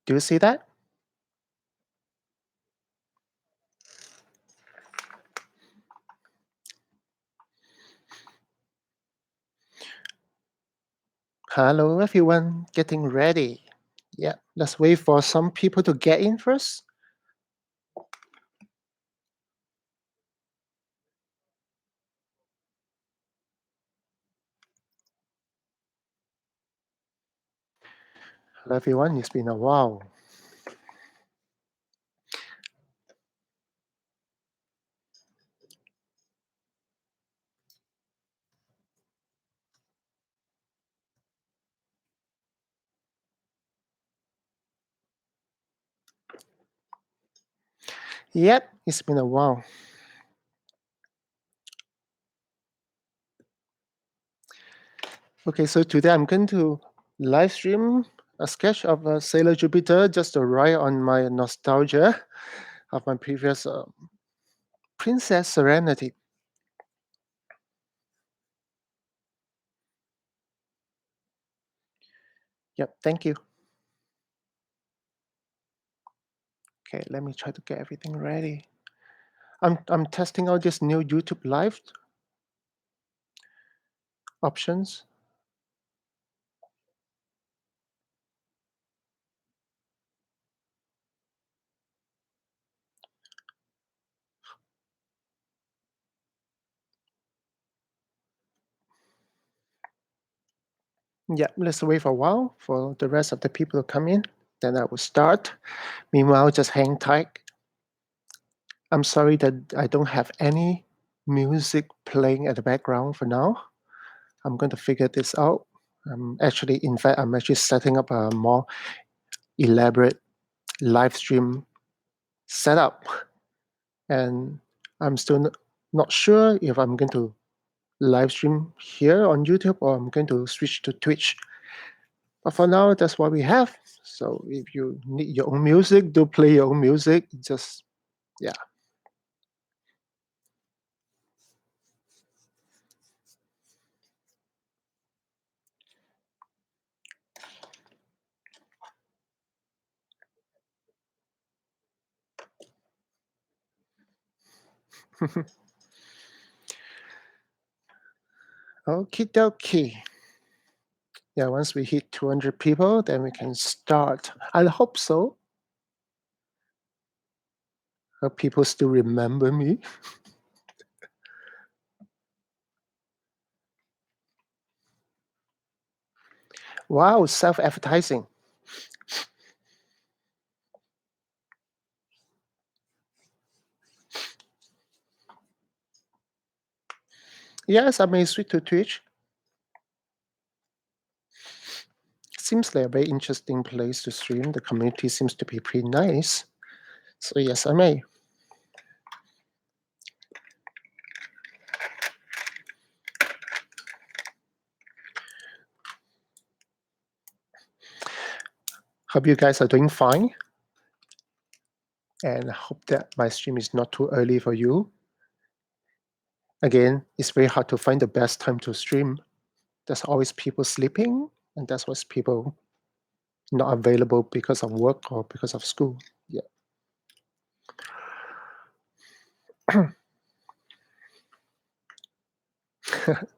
Do you see that? Hello, everyone. Getting ready. Yeah, let's wait for some people to get in first. Hello, everyone. It's been a while. Yep, it's been a while. Okay, so today I'm going to live stream a sketch of Sailor Jupiter just to ride on my nostalgia of my previous Princess Serenity. Yep, thank you. Okay, let me try to get everything ready. I'm testing out this new YouTube Live options. Yeah, let's wait for a while for the rest of the people to come in. Then I will start. Meanwhile, just hang tight. I'm sorry that I don't have any music playing at the background for now. I'm going to figure this out. In fact, I'm actually setting up a more elaborate live stream setup. And I'm still not sure if I'm going to live stream here on YouTube or I'm going to switch to Twitch. But for now, that's what we have. So if you need your own music, do play your own music. Just, yeah. Okie dokie. Yeah, once we hit 200 people, then we can start. I hope so. Hope people still remember me. Wow, self-advertising. Yes, I may switch to Twitch. Seems like a very interesting place to stream. The community seems to be pretty nice. So yes, I may. Hope you guys are doing fine. And I hope that my stream is not too early for you. Again, it's very hard to find the best time to stream. There's always people sleeping, and that's why people not available because of work or because of school. Yeah.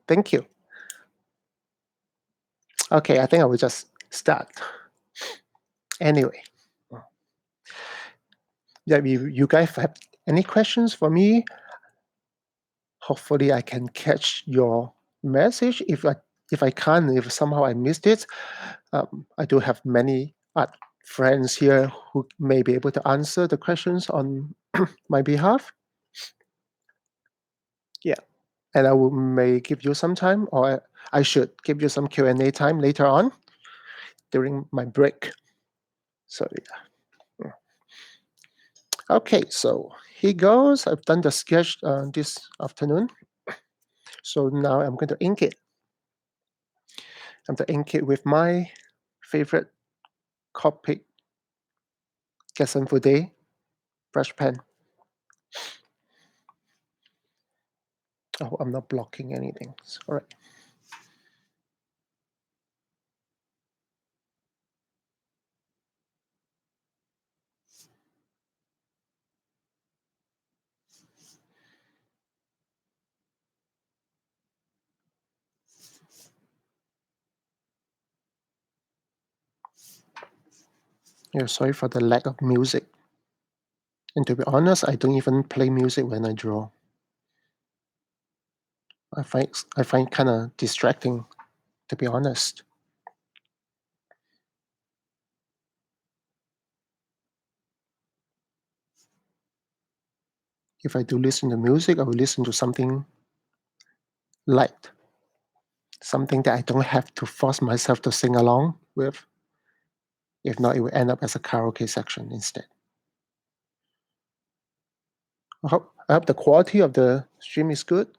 Thank you. Okay, I think I will just start. Anyway, yeah, if you guys have any questions for me, hopefully I can catch your message. If I can't, if somehow I missed it, I do have many friends here who may be able to answer the questions on my behalf. Yeah, and I will may give you some time, or I should give you some Q&A time later on during my break. So yeah. Okay, so here goes. I've done the sketch this afternoon. So now I'm going to ink it. I'm going to ink it with my favorite Copic Gessenfude brush pen. Oh, I'm not blocking anything. All right. Yeah, sorry for the lack of music. And to be honest, I don't even play music when I draw. I find kind of distracting, to be honest. If I do listen to music, I will listen to something light, something that I don't have to force myself to sing along with. If not, it will end up as a karaoke section instead. I hope the quality of the stream is good.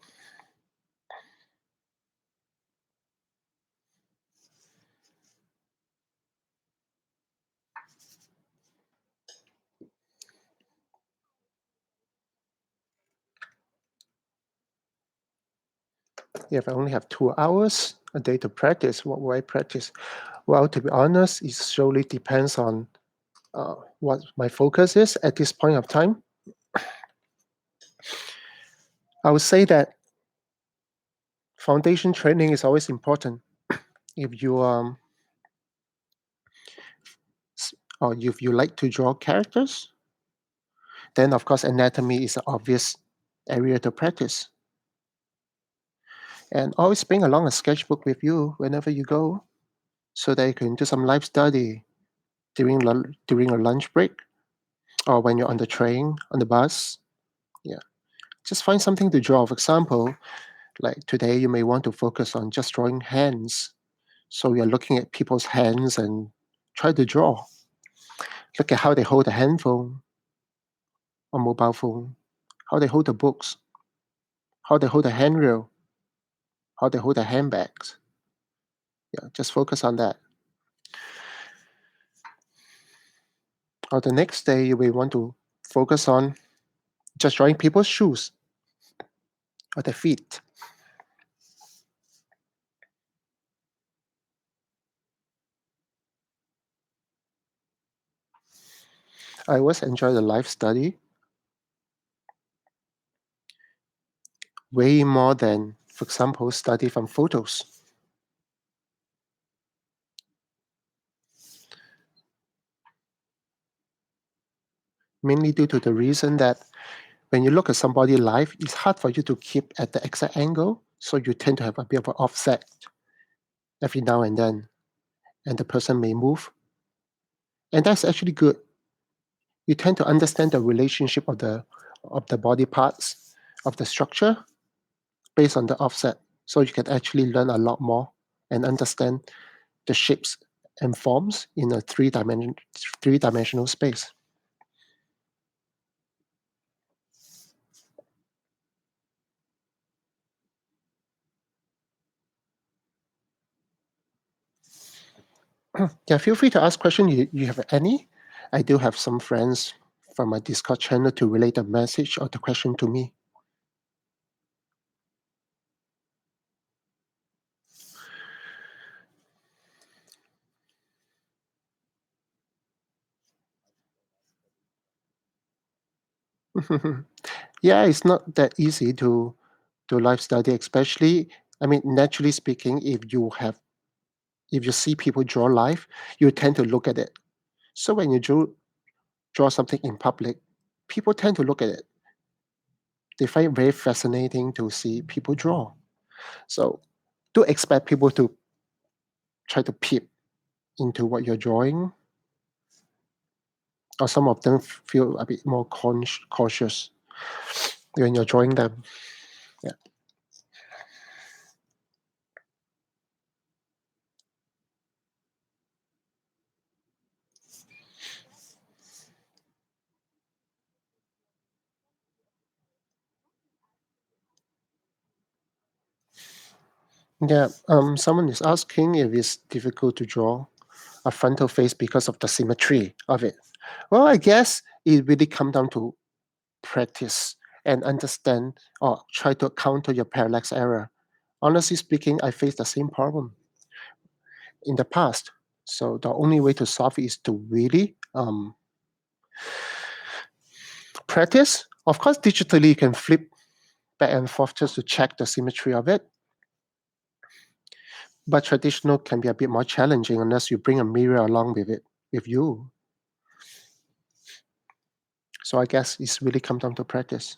If I only have 2 hours a day to practice, what will I practice? Well, to be honest, it solely depends on what my focus is at this point of time. I would say that foundation training is always important. If you or if you like to draw characters, then of course anatomy is an obvious area to practice. And always bring along a sketchbook with you whenever you go, so that you can do some live study during a lunch break or when you're on the train, on the bus. Yeah, just find something to draw. For example, like today, you may want to focus on just drawing hands. So you're looking at people's hands and try to draw. Look at how they hold a handphone or mobile phone, how they hold the books, how they hold a handrail, how they hold their handbags. Yeah, just focus on that. Or the next day, you may want to focus on just drawing people's shoes or their feet. I always enjoy the live study way more than, for example, study from photos. Mainly due to the reason that when you look at somebody live, it's hard for you to keep at the exact angle, so you tend to have a bit of an offset every now and then, and the person may move, and that's actually good. You tend to understand the relationship of the body parts of the structure based on the offset, so you can actually learn a lot more and understand the shapes and forms in a three-dimensional space. Yeah, feel free to ask questions. You have any? I do have some friends from my Discord channel to relay the message or the question to me. Yeah, it's not that easy to live study, especially. I mean, naturally speaking, if you see people draw live, you tend to look at it. So when you draw something in public, people tend to look at it. They find it very fascinating to see people draw. So do expect people to try to peep into what you're drawing, or some of them feel a bit more cautious when you're drawing them. Yeah, yeah. Someone is asking if it's difficult to draw a frontal face because of the symmetry of it. Well, I guess it really comes down to practice and understand or try to counter your parallax error. Honestly speaking, I faced the same problem in the past. So the only way to solve it is to really practice. Of course, digitally you can flip back and forth just to check the symmetry of it. But traditional can be a bit more challenging unless you bring a mirror along with it with you. So I guess it's really come down to practice.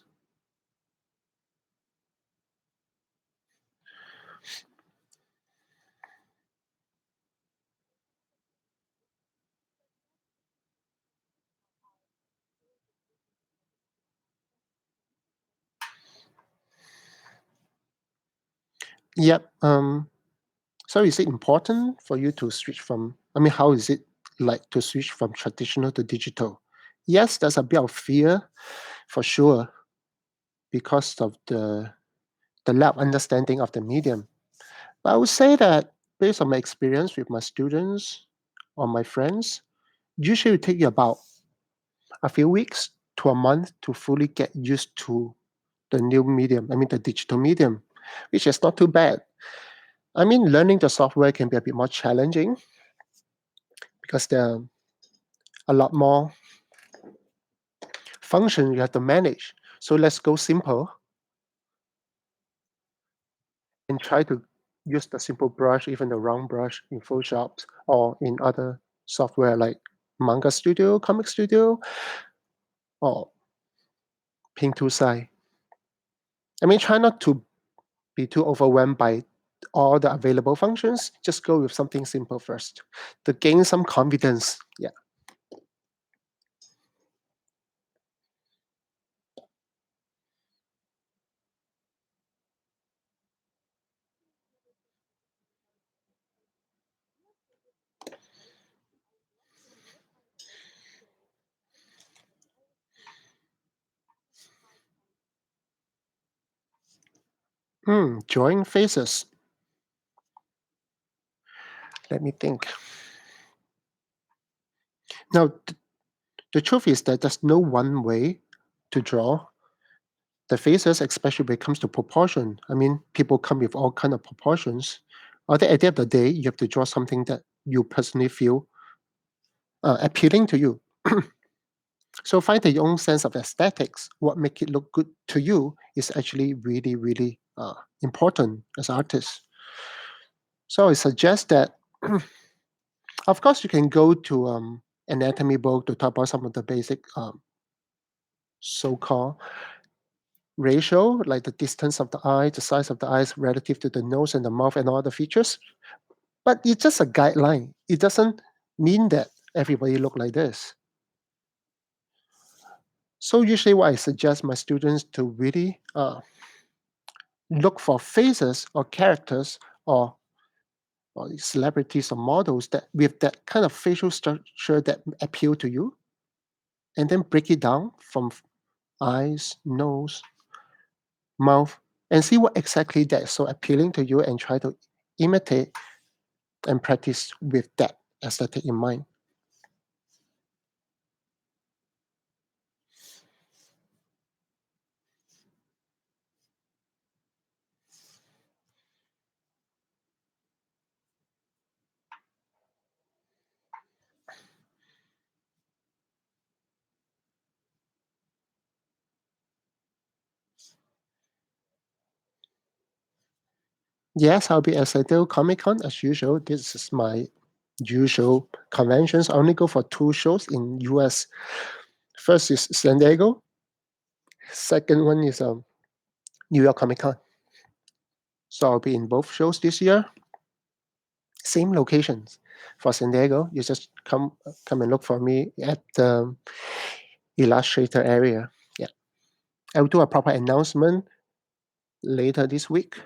Yep. So is it important for you to switch from? I mean, how is it like to switch from traditional to digital? Yes, there's a bit of fear for sure because of the lack of understanding of the medium. But I would say that based on my experience with my students or my friends, usually it take you about a few weeks to a month to fully get used to the new medium. I mean, the digital medium, which is not too bad. I mean, learning the software can be a bit more challenging because there are a lot more functions you have to manage. So let's go simple and try to use the simple brush, even the round brush in Photoshop or in other software like Manga Studio, Comic Studio, or Ping2Sai. I mean, try not to be too overwhelmed by all the available functions. Just go with something simple first to gain some confidence. Yeah. Drawing faces. Let me think. Now, the truth is that there's no one way to draw the faces, especially when it comes to proportion. I mean, people come with all kind of proportions. At the end of the day, you have to draw something that you personally feel appealing to you. So find your own sense of aesthetics. What make it look good to you is actually really, really important as artists. So I suggest that, of course, you can go to anatomy book to talk about some of the basic so-called ratio, like the distance of the eye, the size of the eyes relative to the nose and the mouth and all the features. But it's just a guideline. It doesn't mean that everybody look like this. So usually what I suggest my students to really look for faces or characters or celebrities or models that with that kind of facial structure that appeal to you, and then break it down from eyes, nose, mouth, and see what exactly that is so appealing to you and try to imitate and practice with that aesthetic in mind. Yes, I'll be at San Diego Comic Con as usual. This is my usual conventions. I only go for two shows in US. First is San Diego. Second one is New York Comic Con. So I'll be in both shows this year. Same locations. For San Diego, you just come and look for me at the Illustrator area. Yeah, I will do a proper announcement later this week.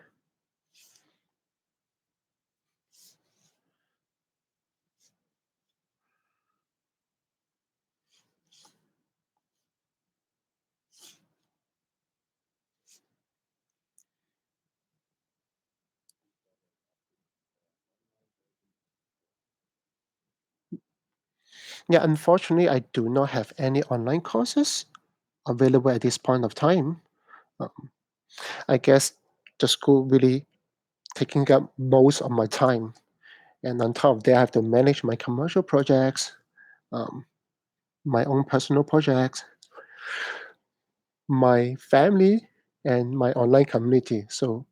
Yeah, unfortunately, I do not have any online courses available at this point of time. Um, I guess the school really taking up most of my time, and on top of that, I have to manage my commercial projects, um, my own personal projects, my family, and my online community. So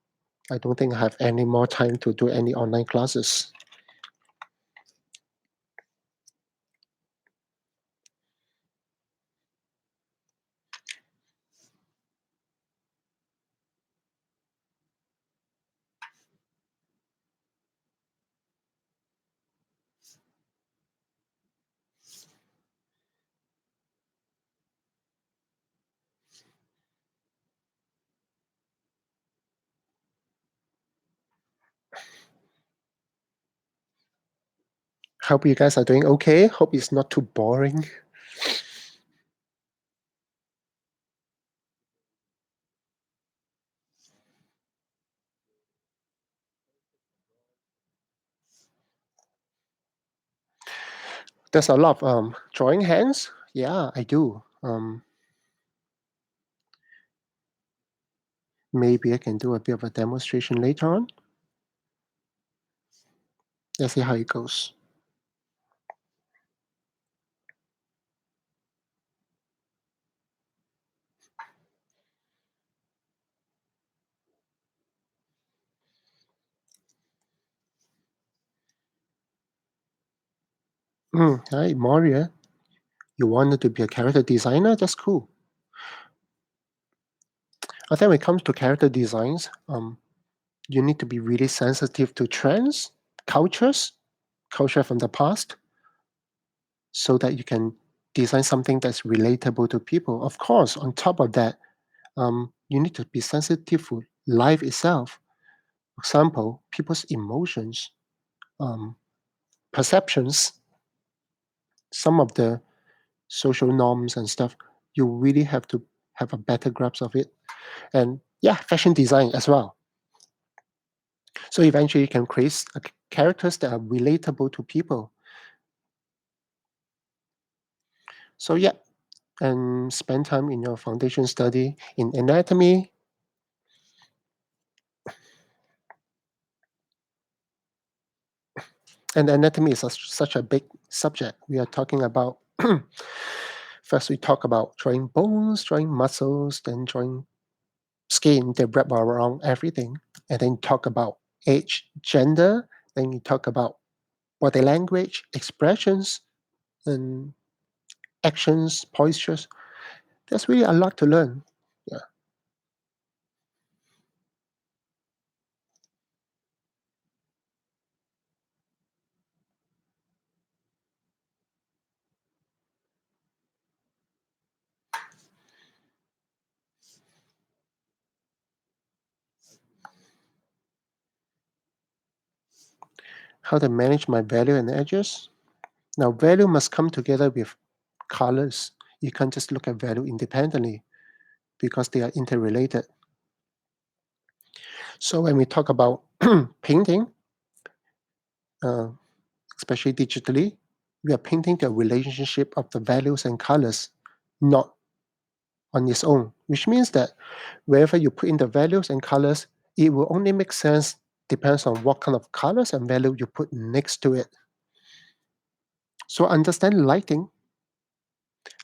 I don't think I have any more time to do any online classes. Hope you guys are doing okay. Hope it's not too boring. There's a lot of drawing hands. Yeah, I do. Maybe I can do a bit of a demonstration later on. Let's see how it goes. Hi, Maria. You wanted to be a character designer? That's cool. I think when it comes to character designs, you need to be really sensitive to trends, cultures, culture from the past, so that you can design something that's relatable to people. Of course, on top of that, you need to be sensitive to life itself. For example, people's emotions, um, perceptions, some of the social norms and stuff. You really have to have a better grasp of it. And yeah, fashion design as well. So eventually you can create characters that are relatable to people. So yeah, and spend time in your foundation study in anatomy. And anatomy is such a big subject. We are talking about first we talk about drawing bones, drawing muscles, then drawing skin that wrap around everything, and then talk about age, gender, then you talk about body language, expressions, and actions, postures. There's really a lot to learn. Yeah. How to manage my value and edges. Now, value must come together with colors. You can't just look at value independently because they are interrelated. So when we talk about painting, uh, especially digitally, we are painting the relationship of the values and colors, not on its own, which means that wherever you put in the values and colors, it will only make sense depends on what kind of colors and value you put next to it. So understand lighting,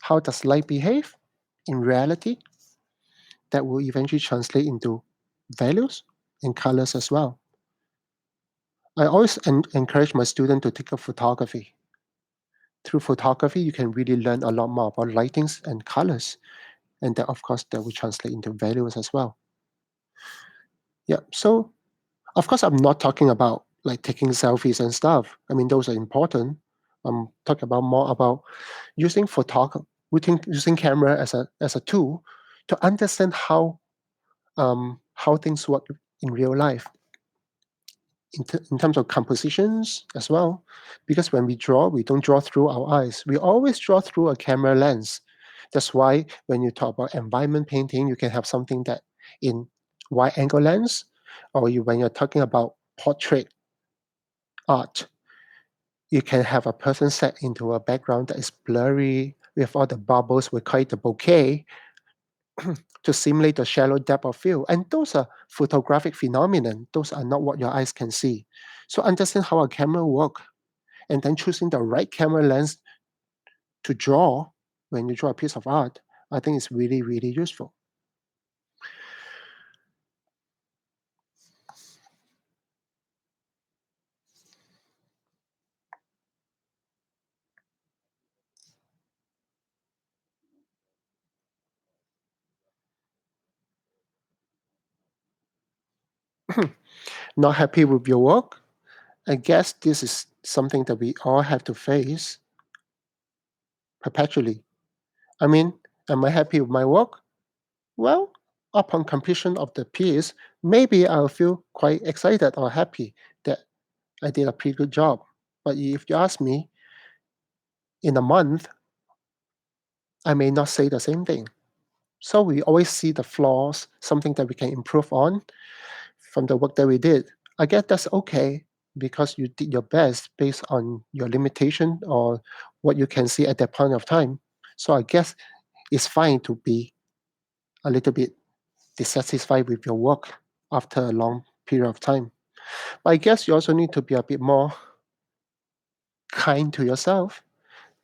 how does light behave in reality, that will eventually translate into values and colors as well. I always encourage my student to take up photography. Through photography, you can really learn a lot more about lightings and colors, and that, of course, that will translate into values as well. Yeah. So, of course, I'm not talking about like taking selfies and stuff. I mean, those are important. I'm talking about more about using photography, using camera as a tool to understand how things work in real life in terms of compositions as well. Because when we draw, we don't draw through our eyes. We always draw through a camera lens. That's why when you talk about environment painting, you can have something that in wide angle lens, or when you're talking about portrait art, you can have a person set into a background that is blurry with all the bubbles. We call it the bokeh to simulate the shallow depth of field. And those are photographic phenomenon. Those are not what your eyes can see. So understand how a camera works and then choosing the right camera lens to draw when you draw a piece of art, I think is really, really useful. Not happy with your work? I guess this is something that we all have to face perpetually. I mean, am I happy with my work? Well, upon completion of the piece, maybe I'll feel quite excited or happy that I did a pretty good job. But if you ask me, in a month, I may not say the same thing. So we always see the flaws, something that we can improve on from the work that we did. I guess that's okay because you did your best based on your limitation or what you can see at that point of time. So I guess it's fine to be a little bit dissatisfied with your work after a long period of time. But I guess you also need to be a bit more kind to yourself.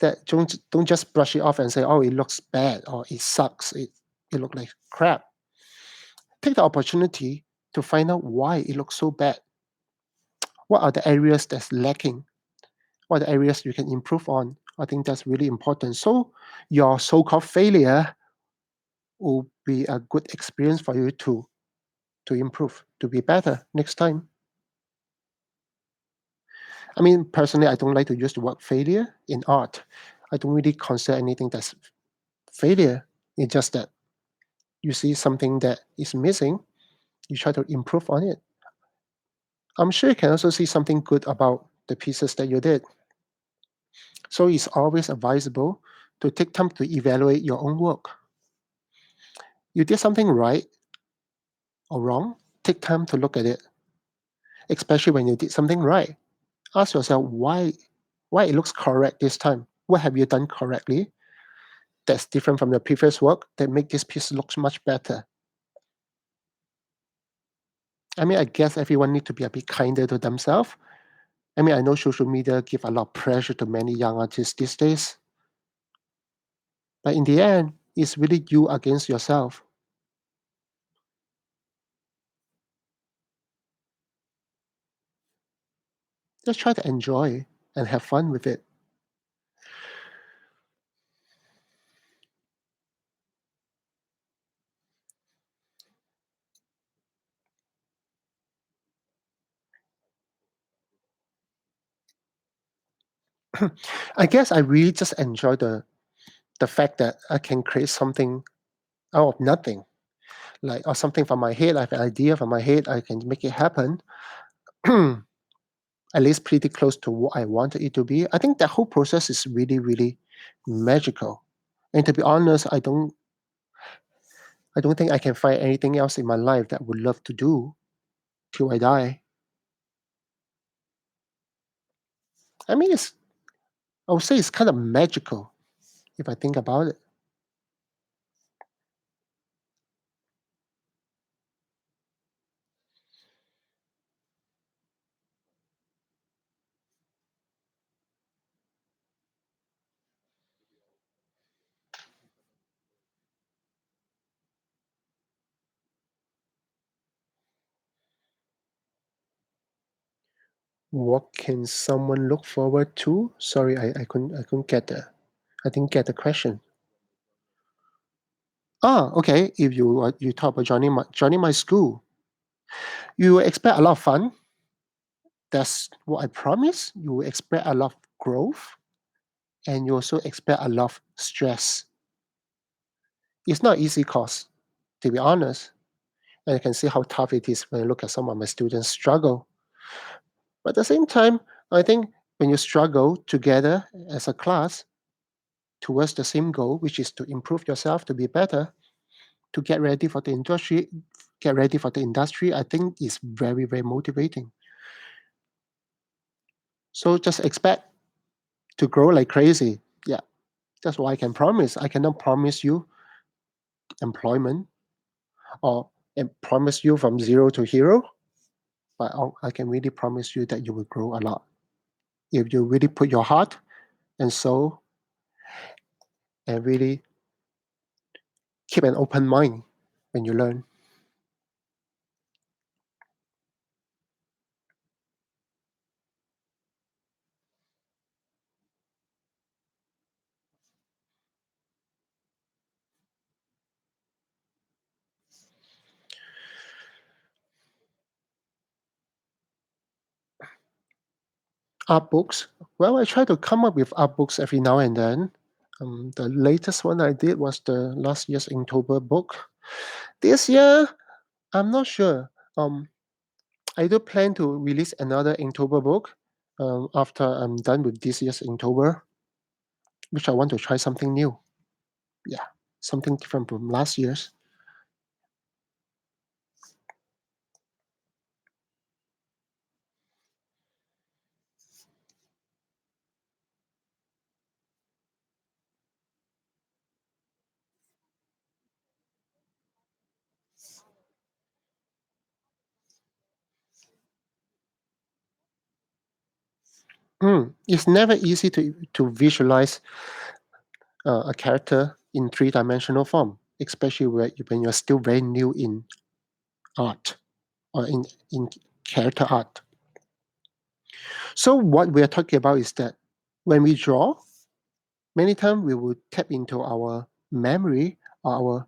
That don't just brush it off and say, "Oh, it looks bad," or "It sucks." It looked like crap. Take the opportunity to find out why it looks so bad. What are the areas that's lacking? What are the areas you can improve on? I think that's really important. So your so-called failure will be a good experience for you to improve, to be better next time. I mean, personally, I don't like to use the word failure in art. I don't really consider anything that's failure. It's just that you see something that is missing, you try to improve on it. I'm sure you can also see something good about the pieces that you did. So it's always advisable to take time to evaluate your own work. You did something right or wrong, take time to look at it, especially when you did something right. Ask yourself why it looks correct this time. What have you done correctly that's different from your previous work that make this piece look much better? I mean, I guess everyone need to be a bit kinder to themselves. I mean, I know social media give a lot of pressure to many young artists these days, but in the end, it's really you against yourself. Just try to enjoy and have fun with it. I guess I really just enjoy the fact that I can create something out of nothing, like or something from my head. I have an idea from my head. I can make it happen. At least pretty close to what I wanted it to be. I think that whole process is really, really magical. And to be honest, I don't think I can find anything else in my life that I would love to do till I die. I mean, I would say it's kind of magical if I think about it. What can someone look forward to? Sorry, I couldn't get I didn't get the question. Ah, okay. If you talk about joining my school, you expect a lot of fun. That's what I promise. You expect a lot of growth, and you also expect a lot of stress. It's not easy course, to be honest. And I can see how tough it is when I look at some of my students struggle. But at the same time, I think when you struggle together as a class towards the same goal, which is to improve yourself, to be better, to get ready for the industry, I think is very, very motivating. So just expect to grow like crazy. Yeah, that's what I can promise. I cannot promise you employment or promise you from zero to hero, but I can really promise you that you will grow a lot if you really put your heart and soul and really keep an open mind when you learn. Art books. Well, I try to come up with art books every now and then. The latest one I did was the last year's Inktober book. This year, I'm not sure. I do plan to release another Inktober book. after I'm done with this year's Inktober, which I want to try something new. Yeah, something different from last year's. It's never easy to visualize a character in three-dimensional form, especially when you're still very new in art or in character art. So what we are talking about is that when we draw, many times we will tap into our memory or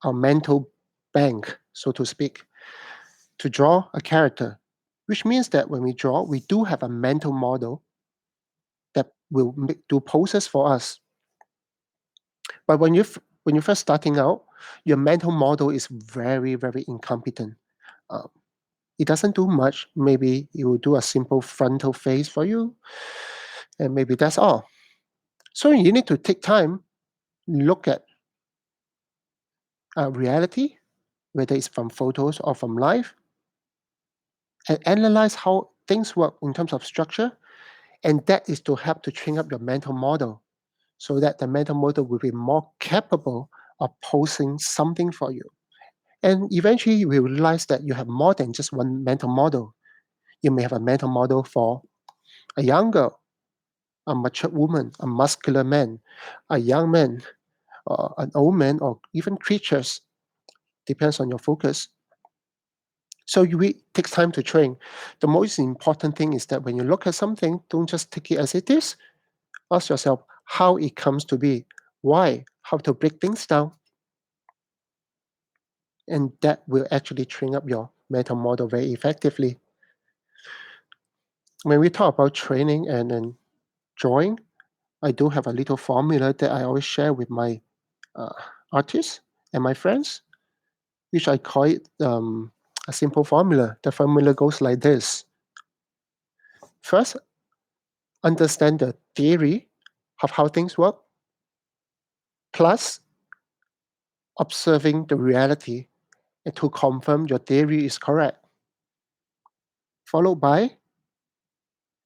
our mental bank, so to speak, to draw a character, which means that when we draw, we do have a mental model that will do poses for us. But when you're first starting out, your mental model is very, very incompetent. Uh, it doesn't do much. Maybe it will do a simple frontal face for you, and maybe that's all. So you need to take time, look at reality, whether it's from photos or from life, and analyze how things work in terms of structure. And that is to help to train up your mental model so that the mental model will be more capable of posing something for you. And eventually, you will realize that you have more than just one mental model. You may have a mental model for a young girl, a mature woman, a muscular man, a young man, an old man, or even creatures. Depends on your focus. So it takes time to train. The most important thing is that when you look at something, don't just take it as it is. Ask yourself how it comes to be, why, how to break things down, and that will actually train up your mental model very effectively. When we talk about training and drawing, I do have a little formula that I always share with my uh, artists and my friends, which I call it a simple formula. The formula goes like this: first, understand the theory of how things work, plus observing the reality and to confirm your theory is correct, followed by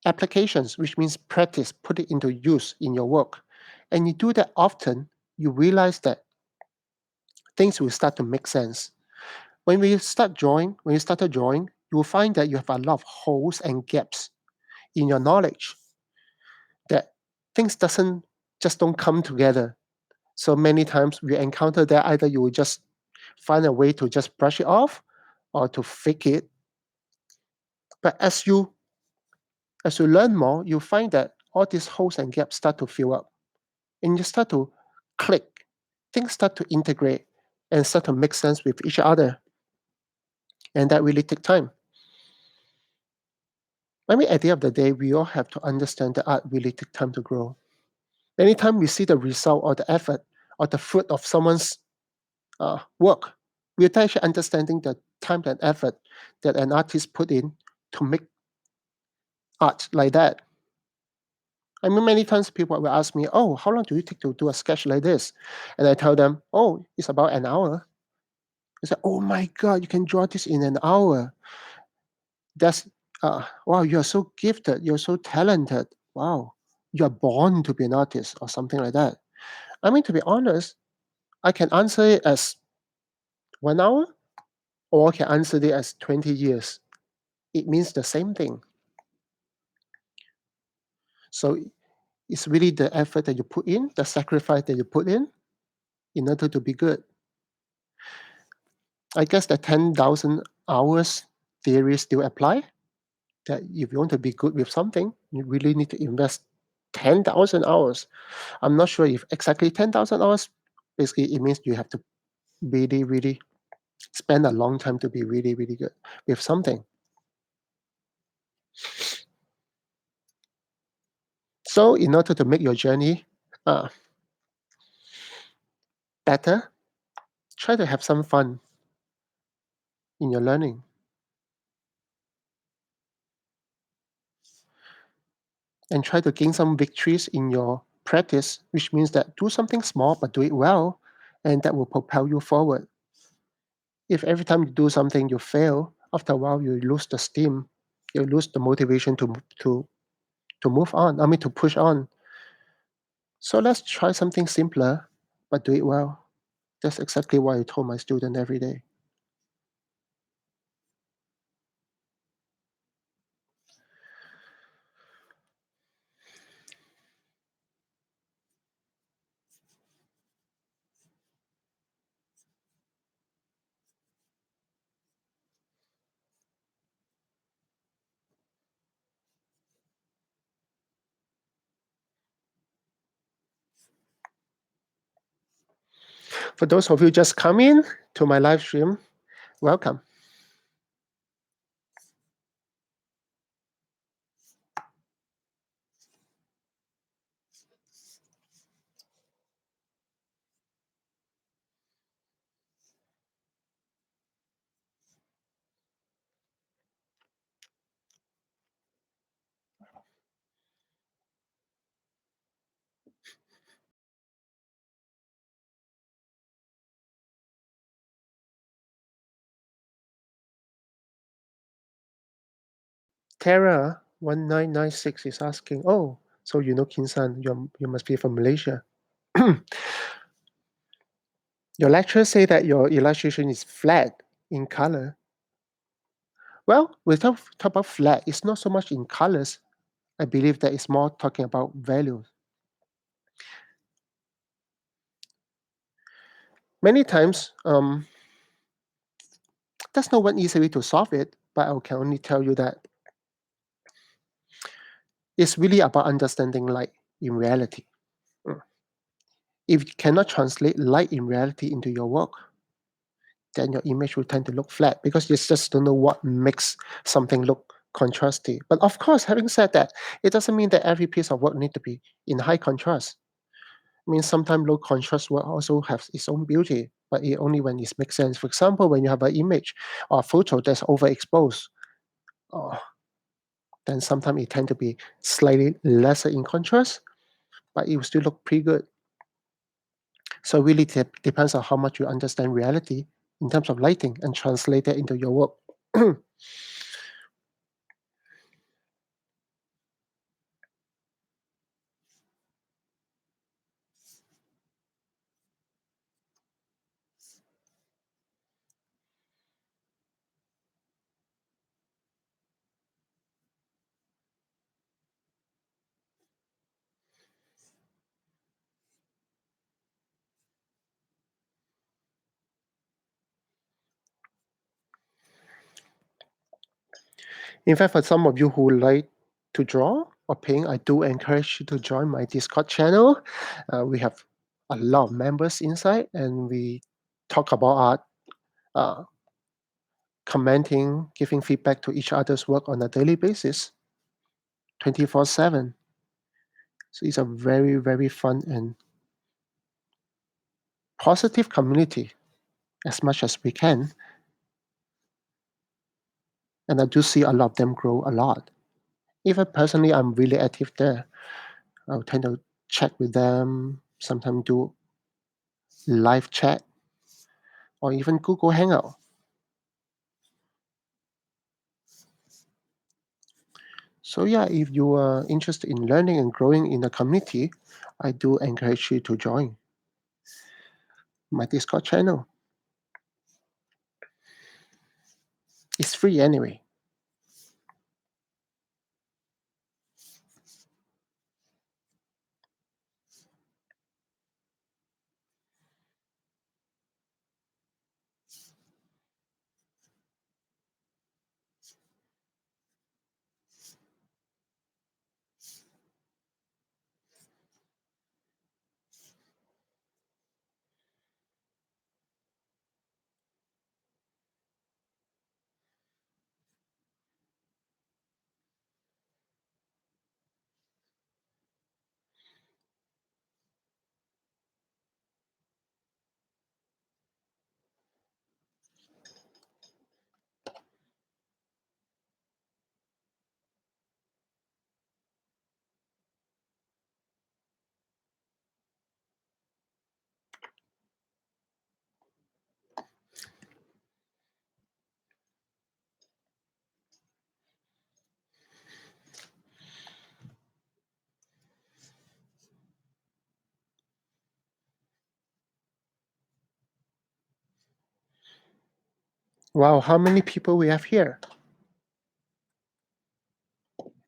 applications, which means practice, put it into use in your work. And you do that often, you realize that things will start to make sense. When you started drawing, you will find that you have a lot of holes and gaps in your knowledge, that things doesn't just don't come together. So many times we encounter that either you will just find a way to just brush it off or to fake it. But as you learn more, you find that all these holes and gaps start to fill up and you start to click. Things start to integrate and start to make sense with each other. And that really takes time. I mean, at the end of the day, we all have to understand that art really takes time to grow. Anytime we see the result or the effort or the fruit of someone's work, we're actually understanding the time and effort that an artist put in to make art like that. I mean, many times people will ask me, "Oh, how long do you take to do a sketch like this?" And I tell them, "Oh, it's about an hour." They say, "Oh my God, you can draw this in an hour. That's wow, you're so gifted, you're so talented. Wow, you're born to be an artist," or something like that. I mean, to be honest, I can answer it as 1 hour, or I can answer it as 20 years. It means the same thing. So it's really the effort that you put in, the sacrifice that you put in order to be good. I guess the 10,000 hours theory still apply. That if you want to be good with something, you really need to invest 10,000 hours. I'm not sure if exactly 10,000 hours. Basically, it means you have to really, really spend a long time to be really, really good with something. So, in order to make your journey uh, better, try to have some fun in your learning. and try to gain some victories in your practice, which means that do something small but do it well, and that will propel you forward. If every time you do something you fail, after a while you lose the steam, you lose the motivation to move on. I mean to push on. So let's try something simpler, but do it well. That's exactly what I told my student every day. For those of you just come in to my live stream, welcome. Tara1996 is asking, oh, so you know Kinsan, you must be from Malaysia. Your lecturer say that your illustration is flat in color. Well, we talk about flat, it's not so much in colors. I believe that it's more talking about values. Many times, there's no one easy way to solve it, but I can only tell you that it's really about understanding light in reality. Mm. If you cannot translate light in reality into your work, then your image will tend to look flat because you just don't know what makes something look contrasty. But of course, having said that, it doesn't mean that every piece of work need to be in high contrast. I mean, sometimes low contrast work also has its own beauty, but it only when it makes sense. For example, when you have an image or a photo that's overexposed, uh, then sometimes it tend to be slightly lesser in contrast, but it will still look pretty good. So it really depends on how much you understand reality in terms of lighting and translate that into your work. In fact, for some of you who like to draw or paint, I do encourage you to join my Discord channel. We have a lot of members inside, and we talk about art, uh, commenting, giving feedback to each other's work on a daily basis, 24/7. So it's a very, very fun and positive community as much as we can. And I do see a lot of them grow a lot. Even personally, I'm really active there. I'll tend to chat with them, sometimes do live chat or even Google Hangout. So yeah, if you are interested in learning and growing in the community, I do encourage you to join my Discord channel. It's free anyway. Wow, how many people we have here?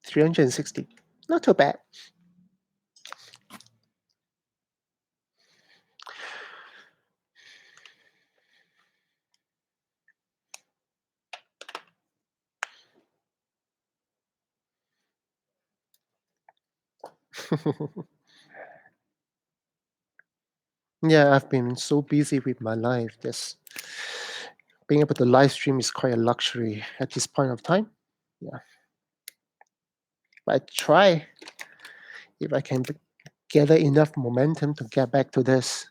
360. Not too bad. Yeah, I've been so busy with my life. Just being able to live stream is quite a luxury at this point of time. Yeah, but I try if I can gather enough momentum to get back to this.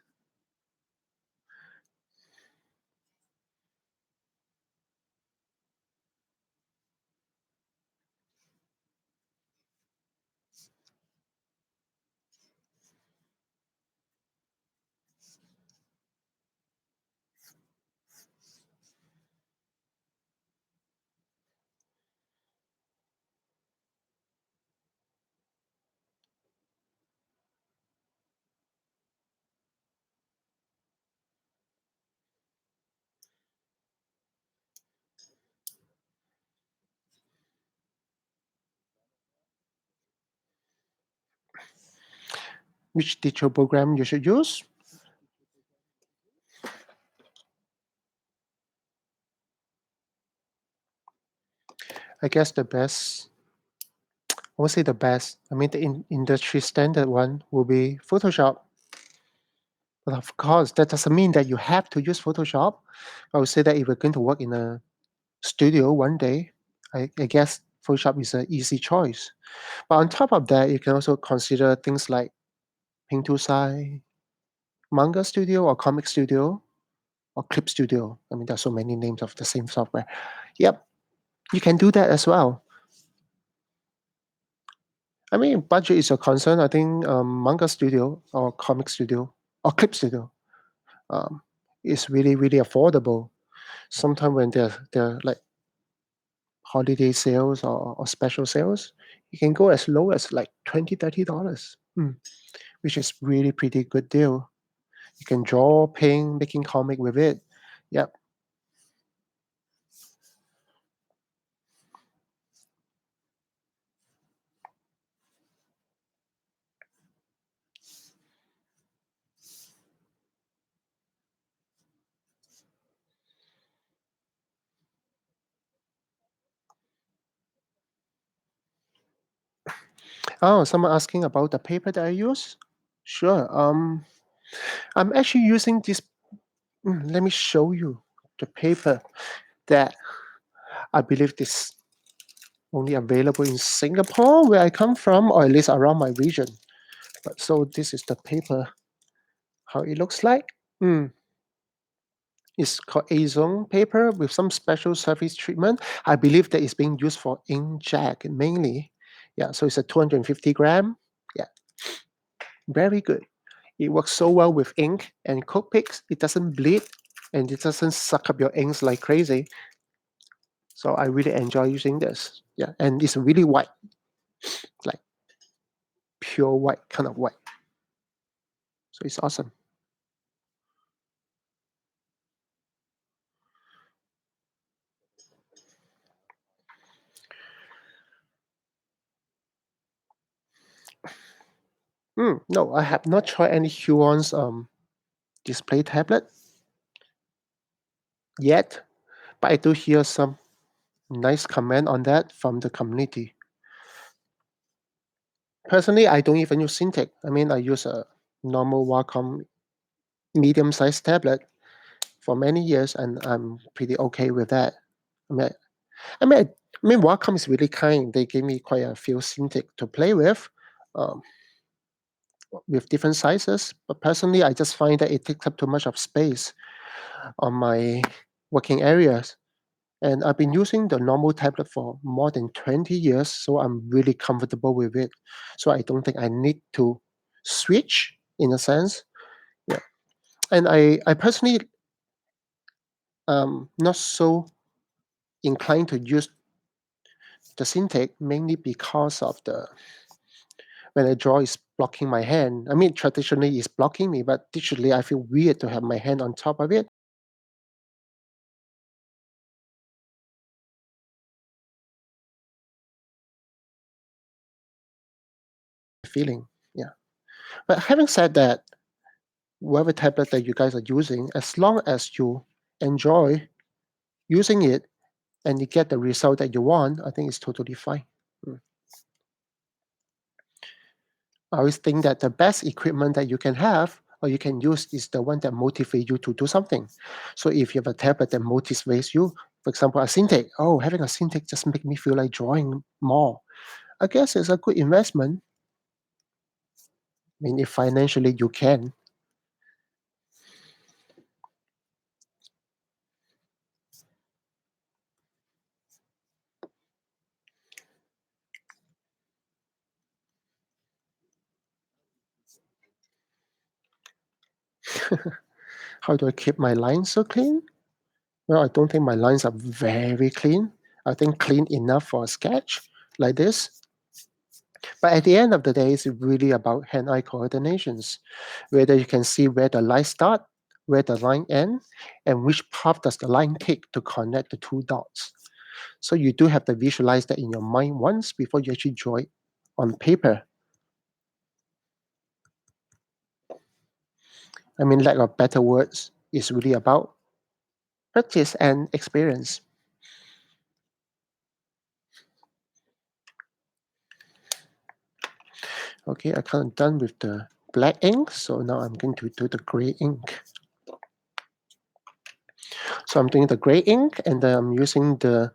Which digital program you should use? I guess the best, I won't say the best, I mean the industry standard one will be Photoshop. But of course, that doesn't mean that you have to use Photoshop. I would say that if you're going to work in a studio one day, I guess Photoshop is an easy choice. But on top of that, you can also consider things like Pintusai, Manga Studio or Comic Studio or Clip Studio. I mean, there's so many names of the same software. Yep, you can do that as well. I mean, budget is a concern. I think Manga Studio or Comic Studio or Clip Studio um, is really, really affordable. Sometimes when they're like holiday sales or special sales, you can go as low as like $20, $30, which is really pretty good deal. You can draw, paint, making comic with it. Yep. Oh, someone asking about the paper that I use? Sure. I'm actually using this. Let me show you the paper that I believe this only available in Singapore, where I come from, or at least around my region. But so this is the paper, how it looks like. Mm, it's called Azong paper with some special surface treatment. I believe that it's being used for inkjet mainly. Yeah, so it's a 250 gram. Yeah, very good. It works so well with ink and Copics. It doesn't bleed and it doesn't suck up your inks like crazy. So I really enjoy using this. Yeah, and it's really white, like pure white, kind of white. So it's awesome. No, I have not tried any Huon's display tablet yet, but I do hear some nice comment on that from the community. Personally, I don't even use Cintiq. I mean, I use a normal Wacom medium-sized tablet for many years, and I'm pretty okay with that. I mean, I mean, I mean, Wacom is really kind. They gave me quite a few Cintiq to play um, with different sizes. But personally, I just find that it takes up too much of space on my working areas. And I've been using the normal tablet for more than 20 years, so I'm really comfortable with it. So I don't think I need to switch in a sense. Yeah. And I personally not so inclined to use the Cintiq mainly because of the when I draw it's blocking my hand. I mean traditionally it's blocking me, but digitally I feel weird to have my hand on top of it. feeling. Yeah. But having said that, whatever tablet that you guys are using, as long as you enjoy using it and you get the result that you want, I think it's totally fine. Mm. I always think that the best equipment that you can have or you can use is the one that motivates you to do something. So if you have a tablet that motivates you, for example, a Cintiq, oh, having a Cintiq just make me feel like drawing more. I guess it's a good investment. I mean, if financially you can. How do I keep my lines so clean? Well, I don't think my lines are very clean. I think clean enough for a sketch like this. But at the end of the day, it's really about hand-eye coordinations, whether you can see where the line start, where the line end, and which path does the line take to connect the two dots. So you do have to visualize that in your mind once before you actually draw it on paper. I mean, lack of better words is really about practice and experience. Okay, I kind of done with the black ink, so now I'm going to do the gray ink. So I'm doing the gray ink, and then I'm using the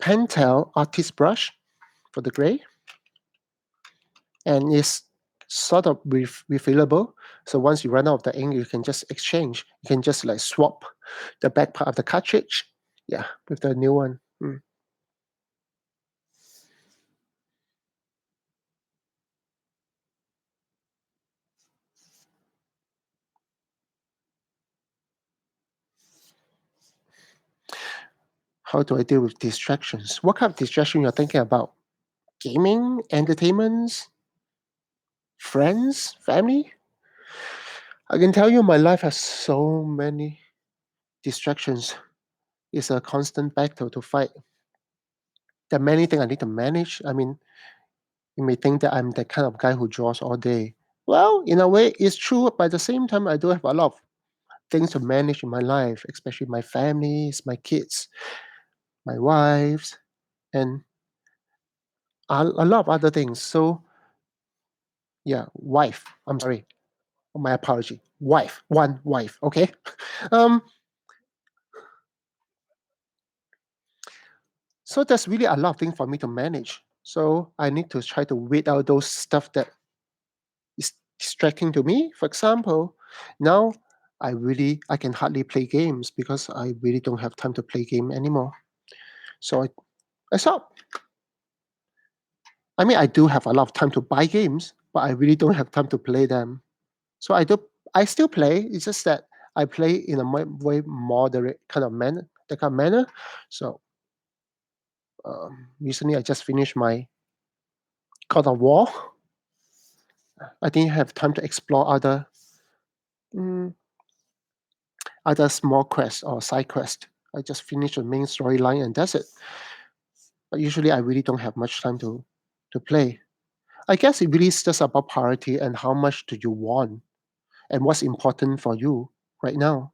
Pentel artist brush for the gray, and it's sort of refillable. So once you run out of the ink, you can just exchange. You can just like swap the back part of the cartridge, yeah, with the new one. Mm. How do I deal with distractions? What kind of distraction you're thinking about? Gaming, entertainments, friends, family? I can tell you my life has so many distractions. It's a constant battle to fight. There are many things I need to manage. I mean, you may think that I'm the kind of guy who draws all day. Well, in a way, it's true, but at the same time, I do have a lot of things to manage in my life, especially my families, my kids, my wives, and a lot of other things. So, yeah, wife. I'm sorry, my apology. Wife, one wife. Okay. Um. So there's really a lot of things for me to manage. So I need to try to weed out those stuff that is distracting to me. For example, now I can hardly play games because I really don't have time to play game anymore. So I stop. I mean, I do have a lot of time to buy games, but I really don't have time to play them. So I still play. It's just that I play in a way moderate kind of manner. The kind of manner. So recently, I just finished my God of War. I didn't have time to explore mm, other small quests or side quests. I just finished the main storyline and that's it. But usually, I really don't have much time to play. I guess it really is just about priority and how much do you want and what's important for you right now.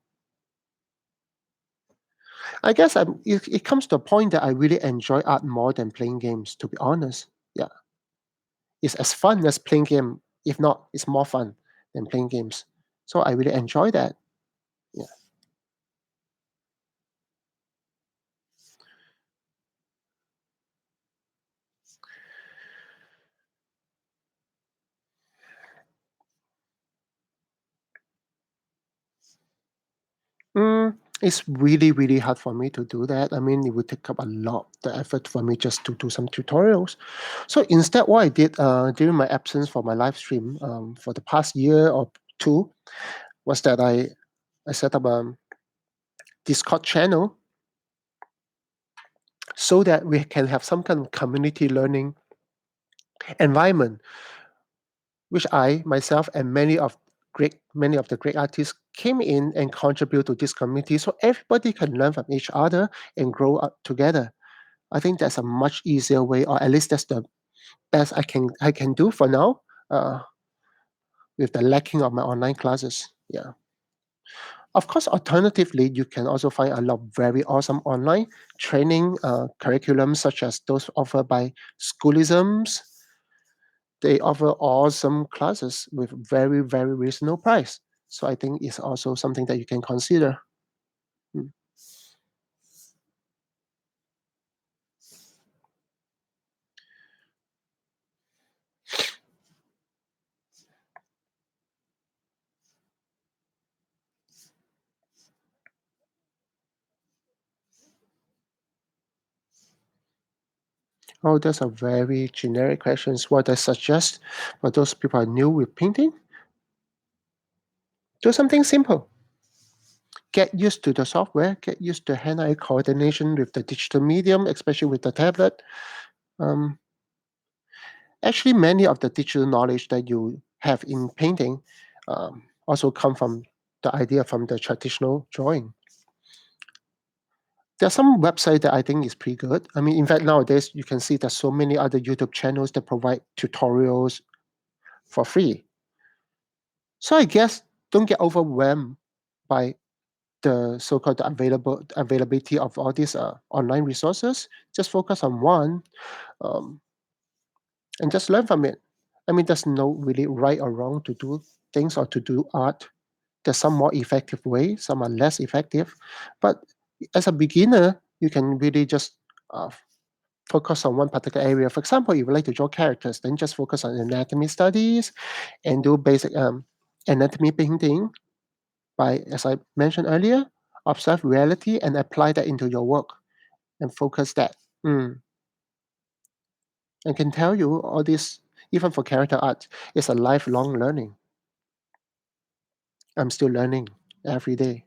I guess it comes to a point that I really enjoy art more than playing games. To be honest, yeah, it's as fun as playing game. If not, it's more fun than playing games. So I really enjoy that. Yeah. It's really, really hard for me to do that. I mean, it would take up a lot the effort for me just to do some tutorials. So instead, what I did during my absence for my live stream for the past year or two was that I set up a Discord channel so that we can have some kind of community learning environment, which I myself and many of the great artists came in and contribute to this community, so everybody can learn from each other and grow up together. I think that's a much easier way, or at least that's the best I can do for now, uh, with the lacking of my online classes. Yeah. Of course, alternatively, you can also find a lot of very awesome online training curriculums, such as those offered by Schoolisms. They offer awesome classes with very, very reasonable price. So I think it's also something that you can consider. Mm. Oh, that's a very generic question. What I suggest for those people who are new with painting, do something simple. Get used to the software, get used to hand-eye coordination with the digital medium, especially with the tablet. Um, Actually, many of the digital knowledge that you have in painting also come from the idea from the traditional drawing. There are some website that I think is pretty good. I mean, in fact, nowadays you can see there's so many other YouTube channels that provide tutorials for free. So I guess don't get overwhelmed by the so-called availability of all these online resources. Just focus on one, um, and just learn from it. I mean, there's no really right or wrong to do things or to do art. There's some more effective way, some are less effective. But as a beginner, you can really just uh, focus on one particular area. For example, if you like to draw characters, then just focus on anatomy studies and do basic anatomy painting by, as I mentioned earlier, observe reality and apply that into your work and focus that. Mm. I can tell you all this, even for character art, is a lifelong learning. I'm still learning every day.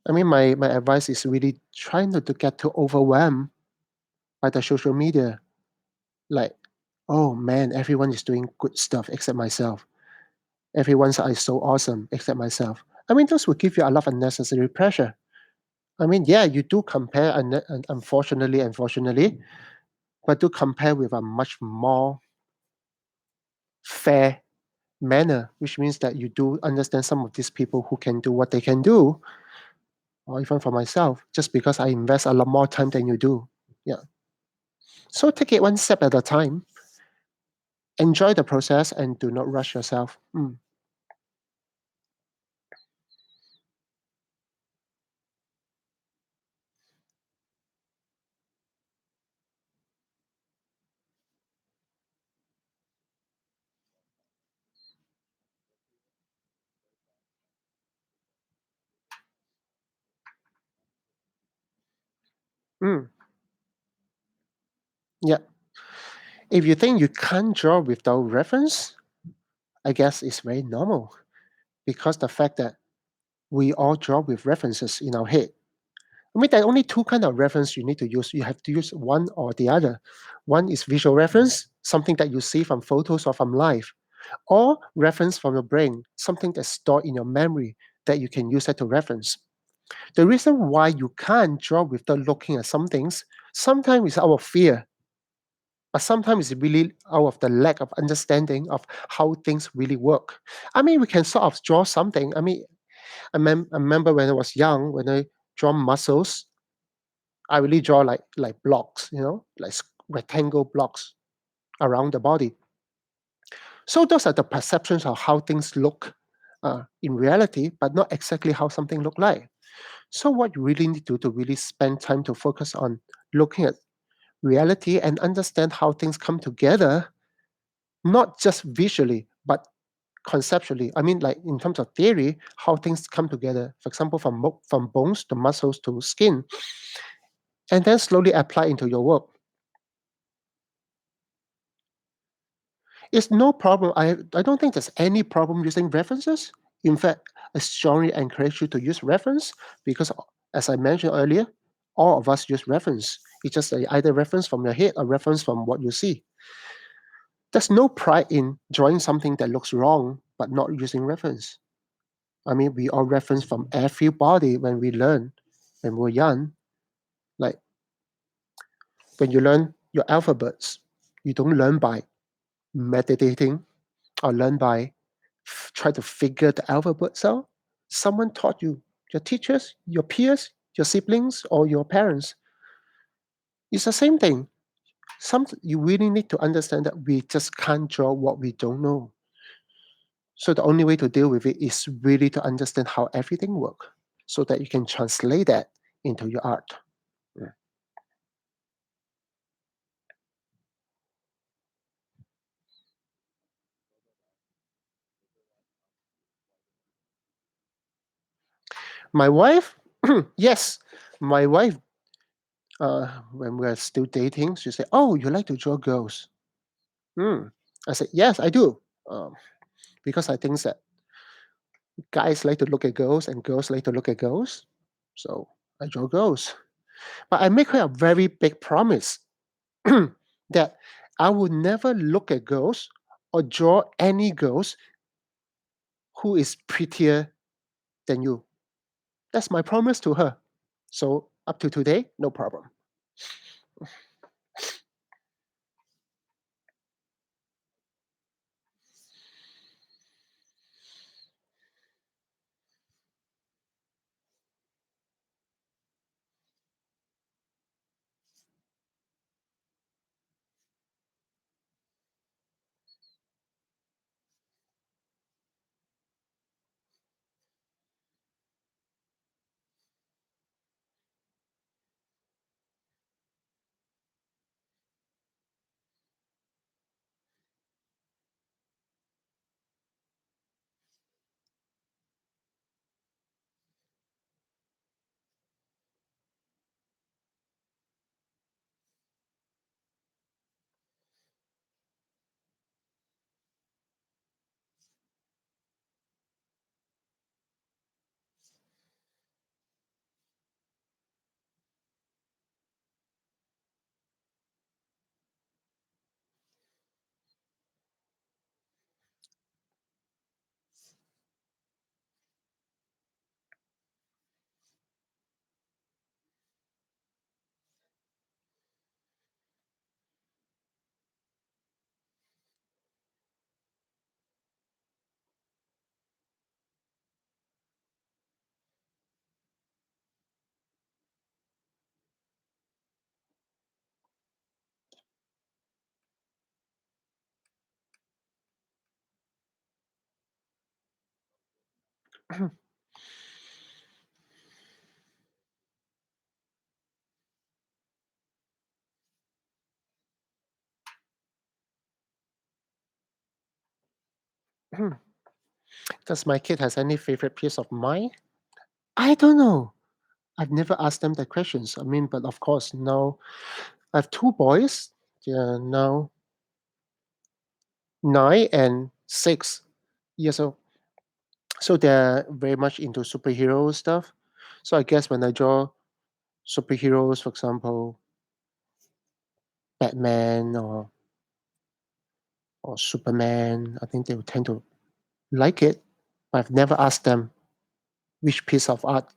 I mean, my advice is really try not to get too overwhelmed by the social media. Like, oh man, everyone is doing good stuff except myself. Everyone's is so awesome except myself. I mean, those will give you a lot of unnecessary pressure. I mean, yeah, you do compare, unfortunately, but do compare with a much more fair manner, which means that you do understand some of these people who can do what they can do, or even for myself, just because I invest a lot more time than you do. Yeah. So take it one step at a time. Enjoy the process and do not rush yourself. Mm. Mm. Yeah. If you think you can't draw without reference, I guess it's very normal because the fact that we all draw with references in our head. I mean, there are only two kind of reference you need to use. You have to use one or the other. One is visual reference, something that you see from photos or from life, or reference from your brain, something that's stored in your memory that you can use that to reference. The reason why you can't draw without looking at some things, sometimes it's out of fear, but sometimes it's really out of the lack of understanding of how things really work. I mean, we can sort of draw something. I mean, I remember when I was young, when I draw muscles, I really draw like blocks, like rectangle blocks around the body. So those are the perceptions of how things look in reality, but not exactly how something look like. So what you really need to do to really spend time to focus on looking at reality and understand how things come together, not just visually, but conceptually. I mean, like in terms of theory, how things come together. For example, from bones to muscles to skin, and then slowly apply into your work. It's no problem. I don't think there's any problem using references. In fact, I strongly encourage you to use reference because, as I mentioned earlier, all of us use reference. It's just either reference from your head or reference from what you see. There's no pride in drawing something that looks wrong but not using reference. I mean, we all reference from everybody when we learn. when we were young, like when you learn your alphabets, you don't learn by meditating or learn by try to figure the alphabets out. Someone taught you, your teachers, your peers, your siblings, or your parents. It's the same thing. You really need to understand that we just can't draw what we don't know. So the only way to deal with it is really to understand how everything works, so that you can translate that into your art. Yeah. My wife, yes, my wife. When we are still dating, she said, "Oh, you like to draw girls?" Hmm. I said, "Yes, I do." Um, because I think that guys like to look at girls and girls like to look at girls. So I draw girls. But I make her a very big promise that I will never look at girls or draw any girls who is prettier than you. That's my promise to her. So up to today, no problem. Does my kid has any favorite piece of mine? I don't know. I've never asked them the questions. I mean, but of course, now I have two boys. They're now 9 and 6 years old. So they're very much into superhero stuff. So I guess when I draw superheroes, for example, Batman or Superman, I think they would tend to like it. But I've never asked them which piece of art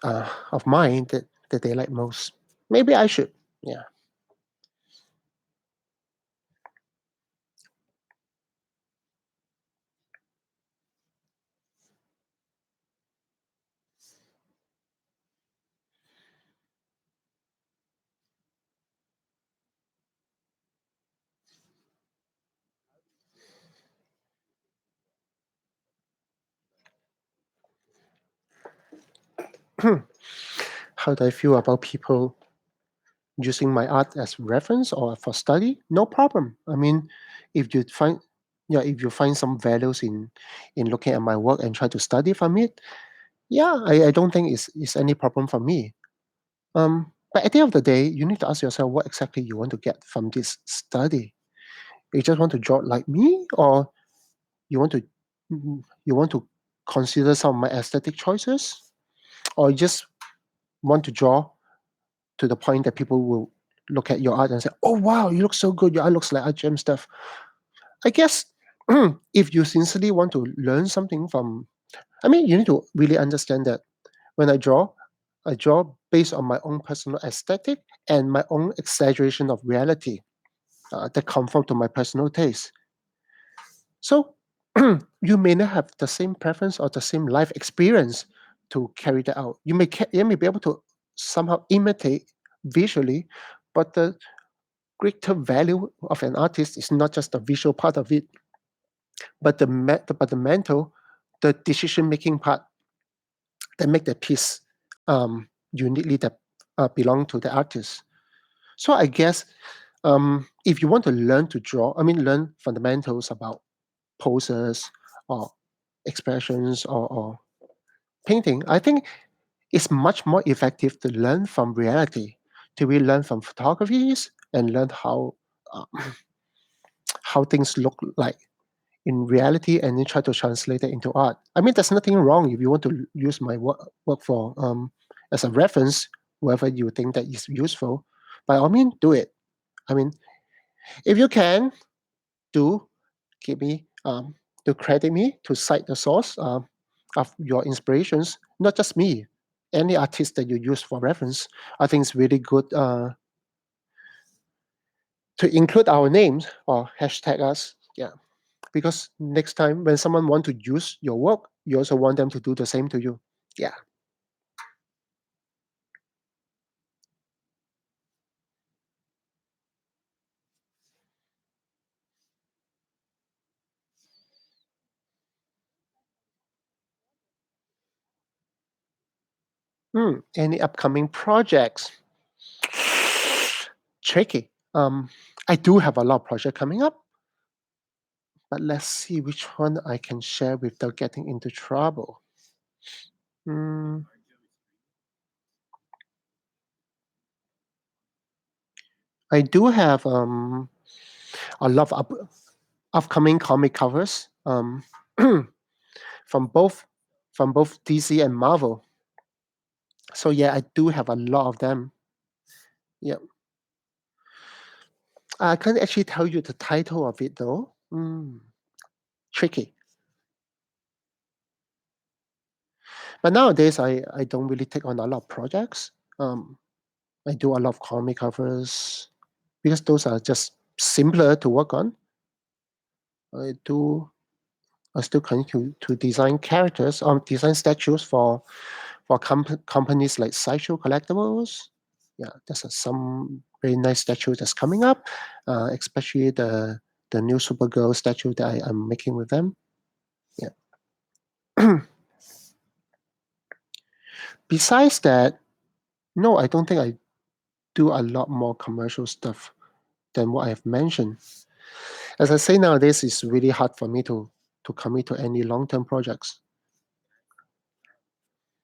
of mine that they like most. Maybe I should. Yeah. How do I feel about people using my art as reference or for study? No problem. I mean, if you find yeah, if you find some values in looking at my work and try to study from it, yeah, I don't think it's any problem for me. But at the end of the day, you need to ask yourself what exactly you want to get from this study. You just want to draw like me, or you want to you want to consider some of my aesthetic choices, or you just want to draw to the point that people will look at your art and say, "Oh wow, you look so good. Your art looks like art gem stuff." I guess if you sincerely want to learn something from, I mean, you need to really understand that when I draw, I draw based on my own personal aesthetic and my own exaggeration of reality that conform to my personal taste. So you may not have the same preference or the same life experience to carry that out. You may be able to somehow imitate visually, but the greater value of an artist is not just the visual part of it, but the mental, the decision making part that make the piece uniquely that belong to the artist. So I guess if you want to learn to draw, I mean, learn fundamentals about poses or expressions or painting, I think it's much more effective to learn from reality, to really learn from photographies and learn uh, how things look like in reality, and then try to translate it into art. I mean, there's nothing wrong if you want to use my work for as a reference, wherever you think that is useful. By all means, do it. I mean, if you can, do give me to credit me to cite the source of your inspirations, not just me. Any artist that you use for reference, I think it's really good to include our names or hashtag us. Yeah, because next time when someone want to use your work, you also want them to do the same to you. Yeah. Any upcoming projects? Tricky. I do have a lot of project coming up, but let's see which one I can share without getting into trouble. Mm, I do have a lot of upcoming comic covers from both DC and Marvel. So yeah, I do have a lot of them. Yeah, I can't actually tell you the title of it though. Tricky. But nowadays, I don't really take on a lot of projects. Um, I do a lot of comic covers because those are just simpler to work on. I do. I still continue to design characters, design statues for companies like Sideshow Collectibles. Yeah, there's some very nice statue that's coming up, especially the new Supergirl statue that I'm making with them. Yeah. Besides that, no, I don't think I do a lot more commercial stuff than what I've mentioned. As I say nowadays, it's really hard for me to commit to any long term projects.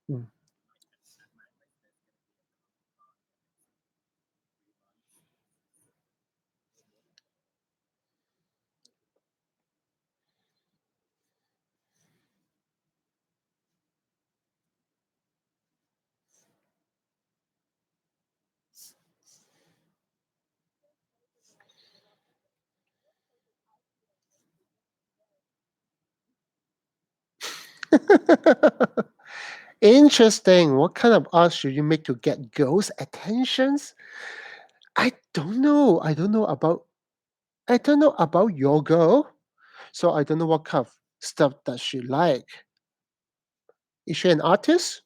Mm. Interesting. What kind of art should you make to get girls' attentions? I don't know. I don't know about your girl. So I don't know what kind of stuff does she like. Is she an artist?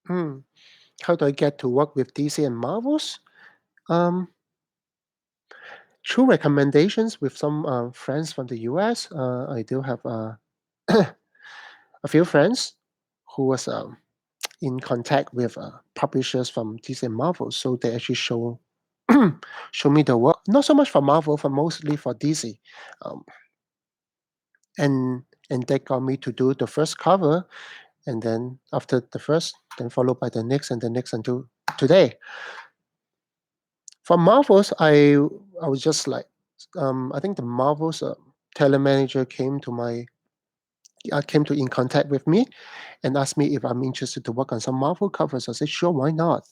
Hmm. How do I get to work with DC and Marvels? Um, Through recommendations with some friends from the US. I do have a few friends who was in contact with publishers from DC and Marvel, so they actually show me the work. Not so much for Marvel, but mostly for DC. Um, and that got me to do the first cover, and then after the first, then followed by the next and the next until today. For Marvels, I was just like, I think the Marvels talent manager came to in contact with me and asked me if I'm interested to work on some Marvel covers. I said, sure, why not?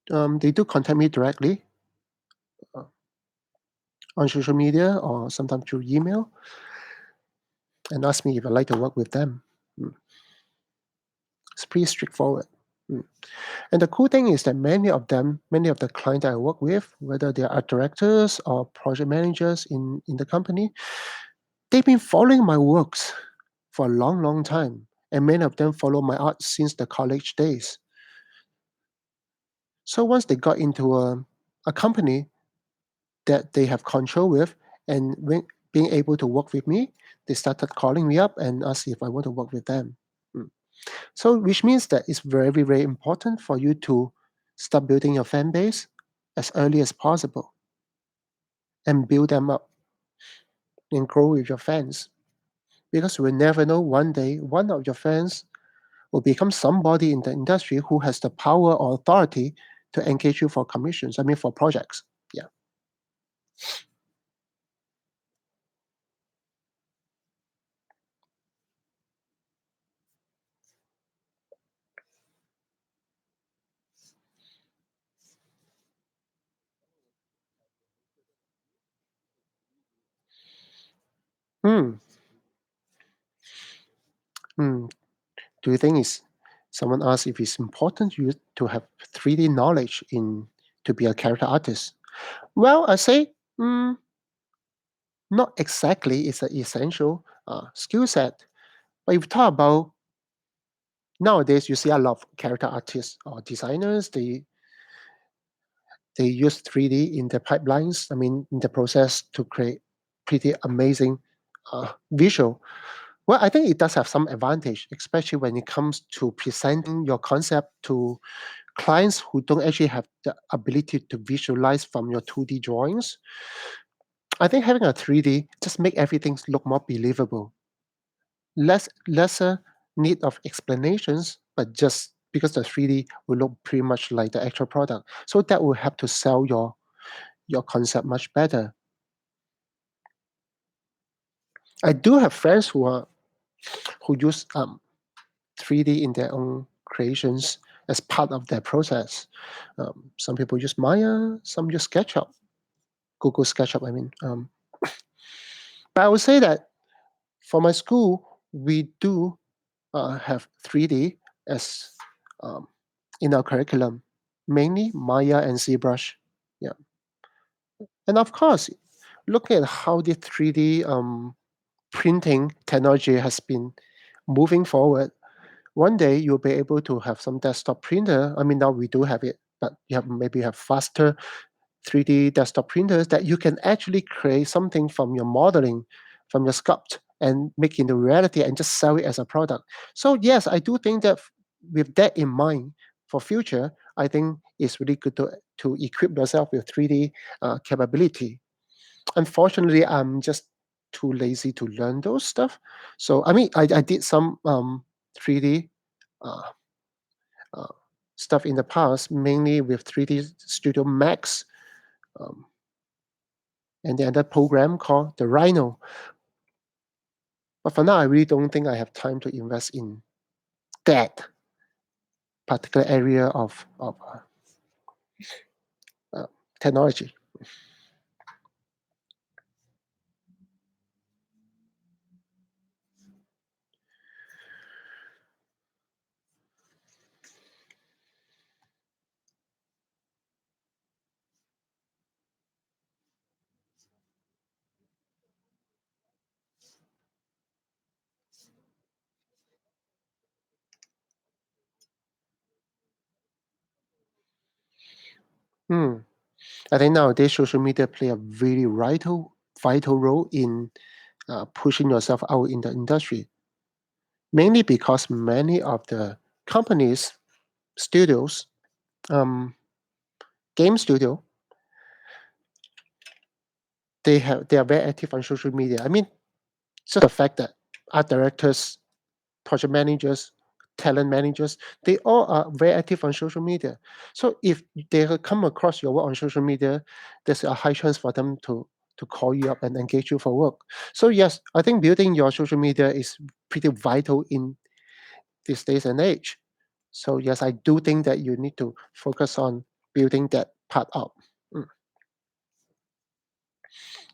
And they do contact me directly uh, on social media or sometimes through email and ask me if I'd like to work with them. Mm, It's pretty straightforward. Mm. And the cool thing is that many of the clients that I work with, whether they are directors or project managers in the company, they've been following my works for a long, long time. And many of them follow my art since the college days. So once they got into a company that they have control with, and being able to work with me, they started calling me up and ask if I want to work with them. Mm. So, which means that it's very, very important for you to start building your fan base as early as possible and build them up and grow with your fans. Because you will never know, one day one of your fans will become somebody in the industry who has the power or authority to engage you for commissions. I mean, for projects. Yeah. Hmm. Hmm. Do you think it's someone asked if it's important to you to have 3D knowledge in to be a character artist? Well, I say not exactly. It's an essential skill set. But if you talk about nowadays, you see a lot of character artists or designers. They use 3D in their pipelines. I mean, in the process to create pretty amazing visual. Well, I think it does have some advantage, especially when it comes to presenting your concept to clients who don't actually have the ability to visualize from your 2D drawings. I think having a 3D just make everything look more believable. Lesser need of explanations, but just because the 3D will look pretty much like the actual product. So that will help to sell your concept much better. I do have friends who use 3D in their own creations as part of their process. Some people use Maya, some use SketchUp, Google SketchUp. I mean, but I would say that for my school, we do have 3D as um, in our curriculum, mainly Maya and ZBrush. Yeah, and of course, looking at how the 3D printing technology has been moving forward, one day you'll be able to have some desktop printer. I mean, now we do have it, but maybe have faster 3D desktop printers that you can actually create something from your modeling, from your sculpt, and make it into reality and just sell it as a product. So yes, I do think that with that in mind for future, I think it's really good to equip yourself with 3D capability. Unfortunately, I'm just too lazy to learn those stuff. So I mean, I did some 3D uh, uh, stuff in the past, mainly with 3D Studio Max, um, and the other program called the Rhino. But for now, I really don't think I have time to invest in that particular area of technology. Hmm. I think nowadays social media play a really vital role in pushing yourself out in the industry. mainly because many of the companies, studios, um, game studio, they are very active on social media. I mean, just the fact that art directors, project managers, talent managers, they all are very active on social media. So if they come across your work on social media, there's a high chance for them to call you up and engage you for work. So yes, I think building your social media is pretty vital in this days and age. So yes, I do think that you need to focus on building that part up. Mm.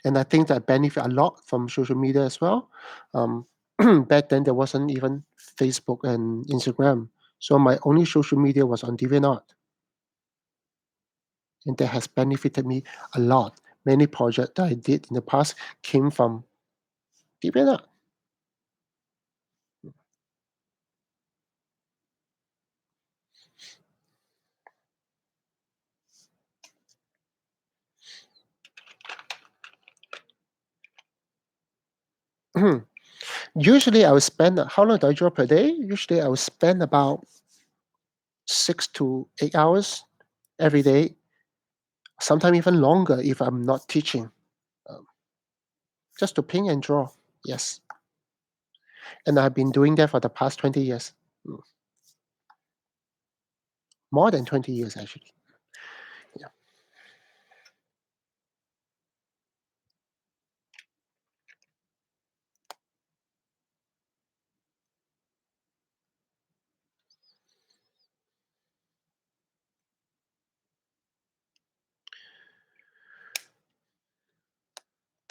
And I think that benefit a lot from social media as well. Um, back then there wasn't even Facebook and Instagram, so my only social media was on DeviantArt, and that has benefited me a lot. Many projects that I did in the past came from DeviantArt. Usually, I would spend how long do I draw per day? Usually, I would spend about 6 to 8 hours every day, sometimes even longer if I'm not teaching, um, just to paint and draw. Yes, and I've been doing that for the past 20 years. Mm, more than 20 years, actually. Yeah.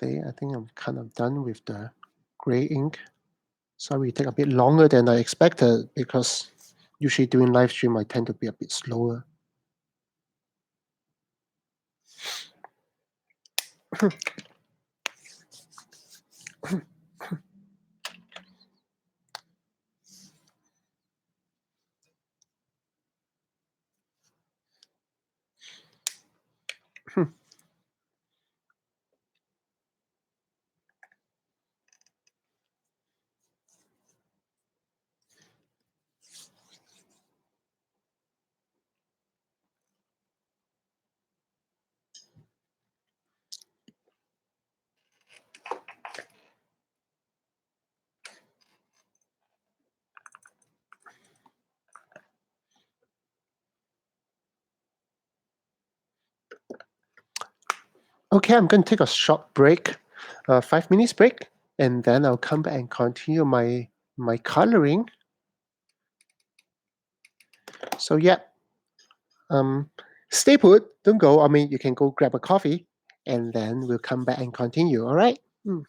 I think I'm kind of done with the gray ink. Sorry, it take a bit longer than I expected because usually doing live stream I tend to be a bit slower. Okay, I'm going to take a short break, 5 minutes break, and then I'll come back and continue my coloring. So yeah, um, stay put, don't go. I mean, you can go grab a coffee, and then we'll come back and continue. All right. Mm.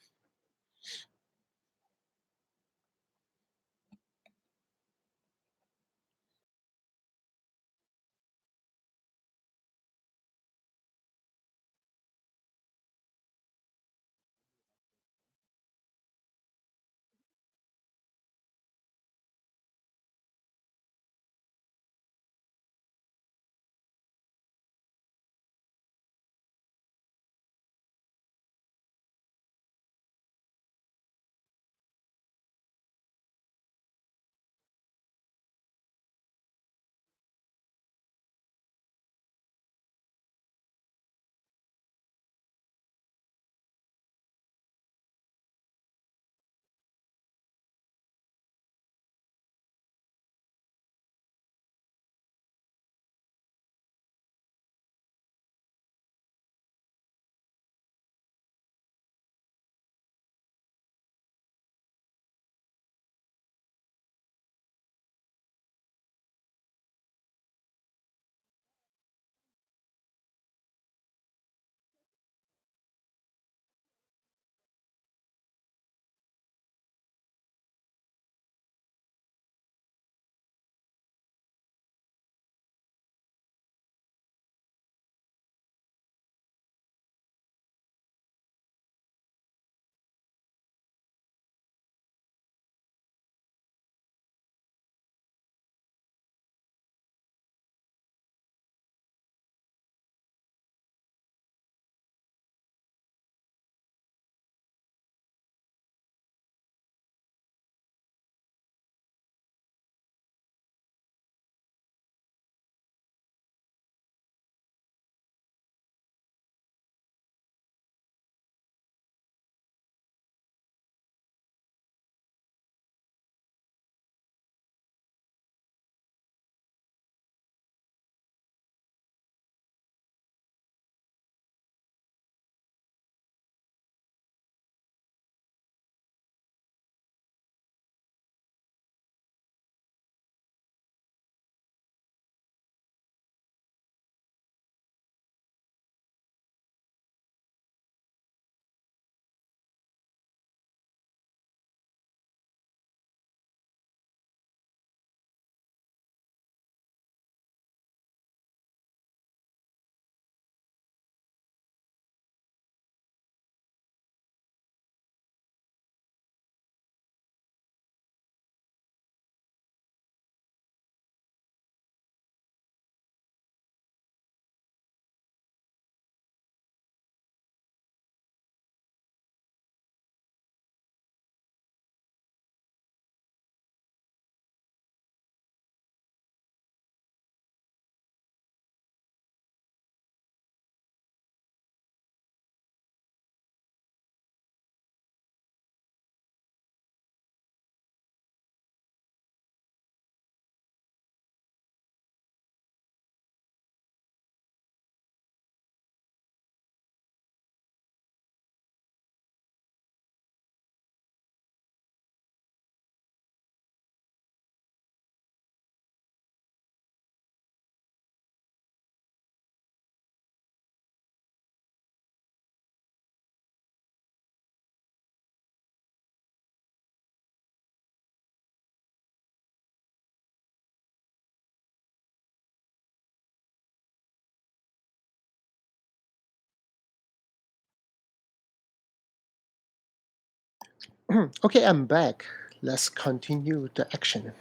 Okay, I'm back. Let's continue the action.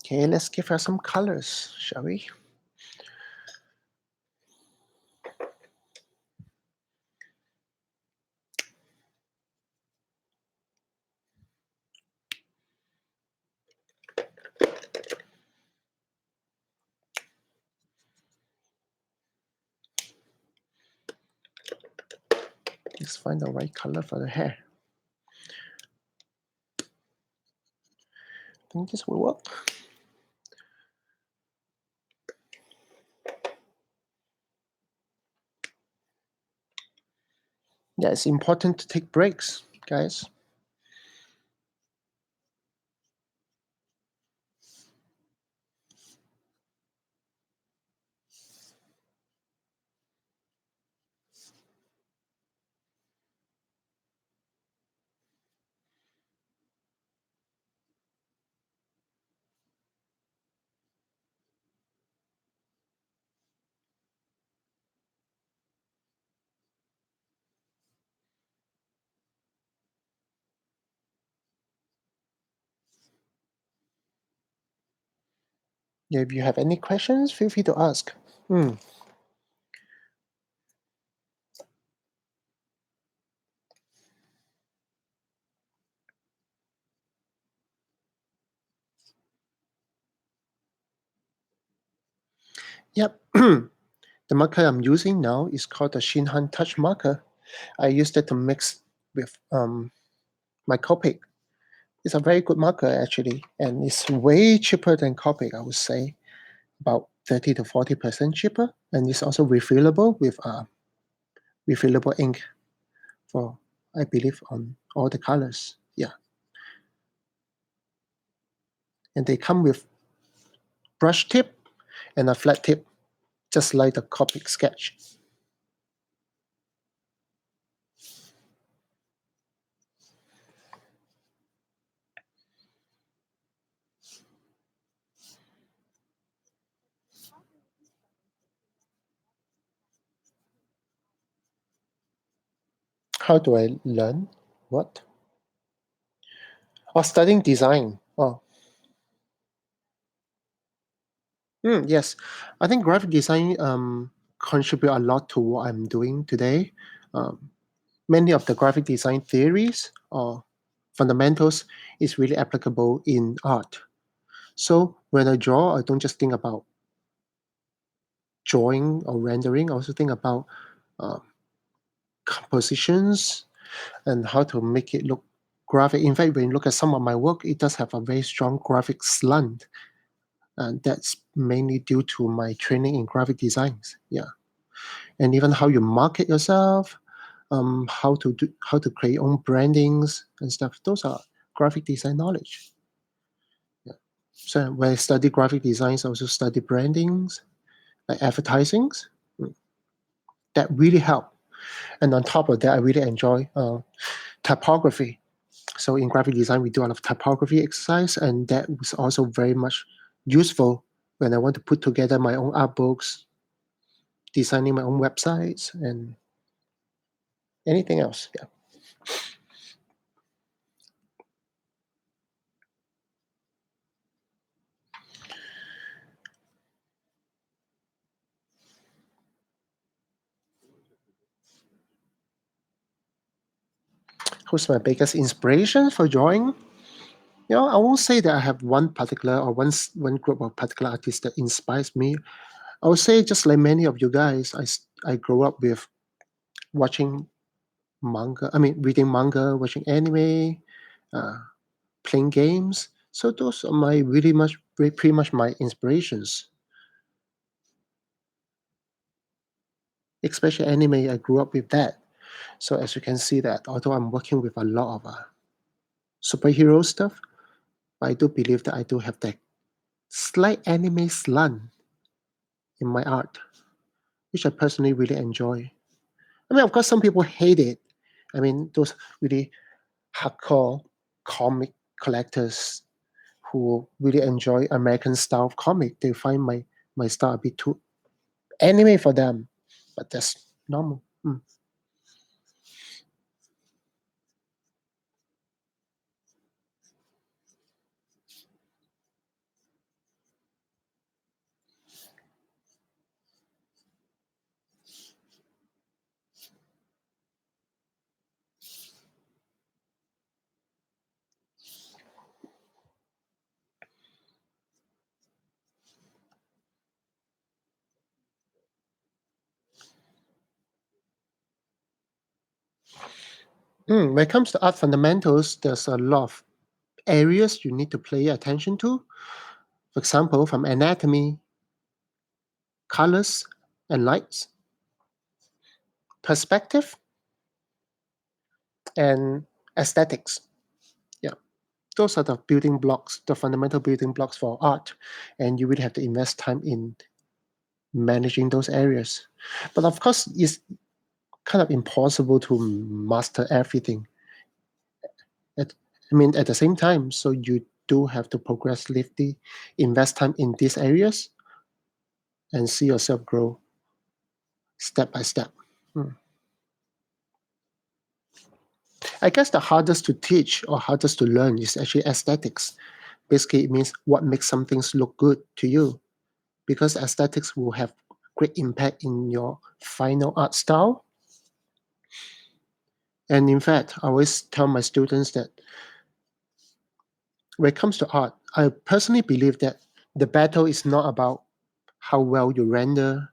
Okay, let's give her some colors, shall we? Let's find the right color for the hair. I think this will work. Yeah, it's important to take breaks, guys. Yeah, if you have any questions, feel free to ask. Hmm. Yep. The marker I'm using now is called the Shinhan Touch marker. I used it to mix with my Copic. It's a very good marker actually, and it's way cheaper than Copic, I would say, about 30 to 40% cheaper, and it's also refillable with refillable ink for, I believe, on all the colors. Yeah, and they come with brush tip and a flat tip, just like the Copic sketch. How do I learn? What? Oh, studying design. Oh, yes. I think graphic design contribute a lot to what I'm doing today. Um, Many of the graphic design theories or fundamentals is really applicable in art. So when I draw, I don't just think about drawing or rendering. I also think about uh, compositions and how to make it look graphic. In fact, when you look at some of my work, it does have a very strong graphic slant, and that's mainly due to my training in graphic designs. Yeah, and even how you market yourself, how to create own brandings and stuff. Those are graphic design knowledge. Yeah. So when I study graphic designs, I also study brandings, like advertisings. Mm, That really help. And on top of that, I really enjoy typography. So in graphic design, we do a lot of typography exercise, and that was also very much useful when I want to put together my own art books, designing my own websites, and anything else. Yeah. Who's my biggest inspiration for drawing? I won't say that I have one particular or one group of particular artists that inspires me. I would say just like many of you guys, I grew up with watching manga. I mean, reading manga, watching anime, uh, playing games. So those are my pretty much my inspirations. Especially anime, I grew up with that. So as you can see that, although I'm working with a lot of superhero stuff, I do believe that I do have that slight anime slant in my art, which I personally really enjoy. I mean, of course, some people hate it. I mean, those really hardcore comic collectors who really enjoy American style of comic, they find my style a bit too anime for them. But that's normal. When it comes to art fundamentals, there's a lot of areas you need to pay attention to. For example, from anatomy, colors and lights, perspective, and aesthetics. Yeah, those are the building blocks, the fundamental building blocks for art, and you really have to invest time in managing those areas. But of course, it's kind of impossible to master everything. At, I mean, at the same time, so you do have to progressively invest time in these areas and see yourself grow step by step. Hmm. I guess the hardest to teach or hardest to learn is actually aesthetics. Basically, it means what makes some things look good to you, because aesthetics will have great impact in your final art style. And in fact, I always tell my students that when it comes to art, I personally believe that the battle is not about how well you render,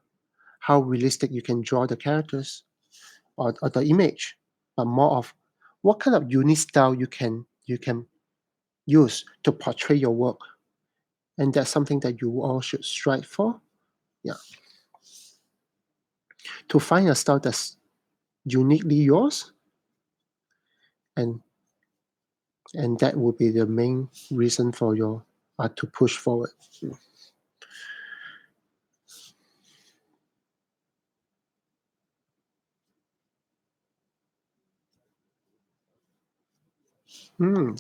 how realistic you can draw the characters or the image, but more of what kind of unique style you can use to portray your work. And that's something that you all should strive for. Yeah. To find a style that's uniquely yours, and that will be the main reason for your art to push forward.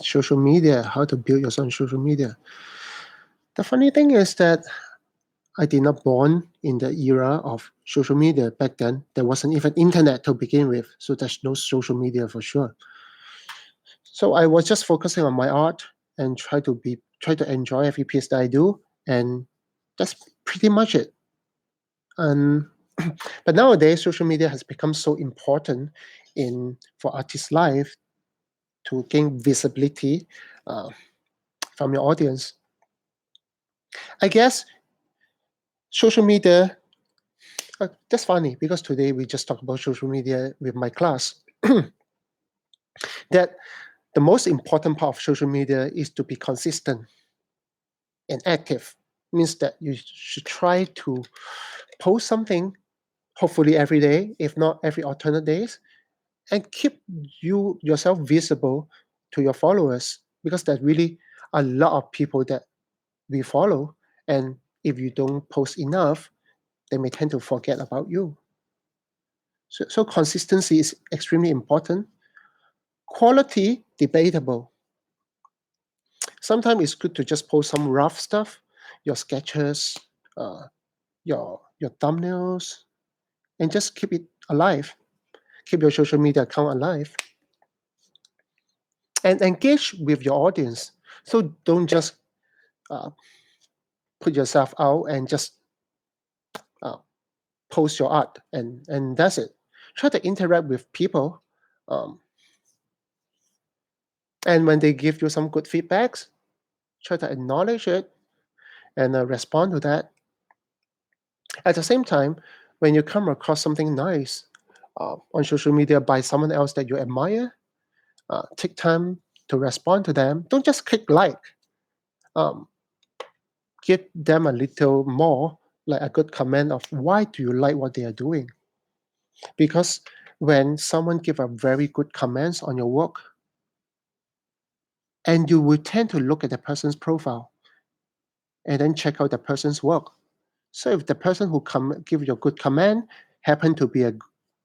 Social media, how to build yourself on social media. The funny thing is that I did not born in the era of social media. Back then there wasn't even internet to begin with, so there's no social media for sure. So I was just focusing on my art and try to enjoy every piece that I do, and that's pretty much it. And but nowadays social media has become so important in for artists' life to gain visibility uh, from your audience. I guess social media. That's funny because today we just talked about social media with my class. That the most important part of social media is to be consistent and active. Means that you should try to post something, hopefully every day, if not every alternate days, and keep yourself visible to your followers, because there's really a lot of people that we follow, and if you don't post enough, they may tend to forget about you. So consistency is extremely important. Quality, debatable. Sometimes it's good to just post some rough stuff, your sketches, uh, your thumbnails, and just keep it alive. Keep your social media account alive and engage with your audience. So don't just uh, put yourself out and just uh, post your art and that's it. Try to interact with people, um, and when they give you some good feedbacks, try to acknowledge it and respond to that. At the same time, when you come across something nice on social media by someone else that you admire, take time to respond to them. Don't just click like. Um, give them a little more, like a good comment of why do you like what they are doing. Because when someone give a very good comments on your work, and you will tend to look at the person's profile and then check out the person's work. So if the person who give you a good comment happen to be a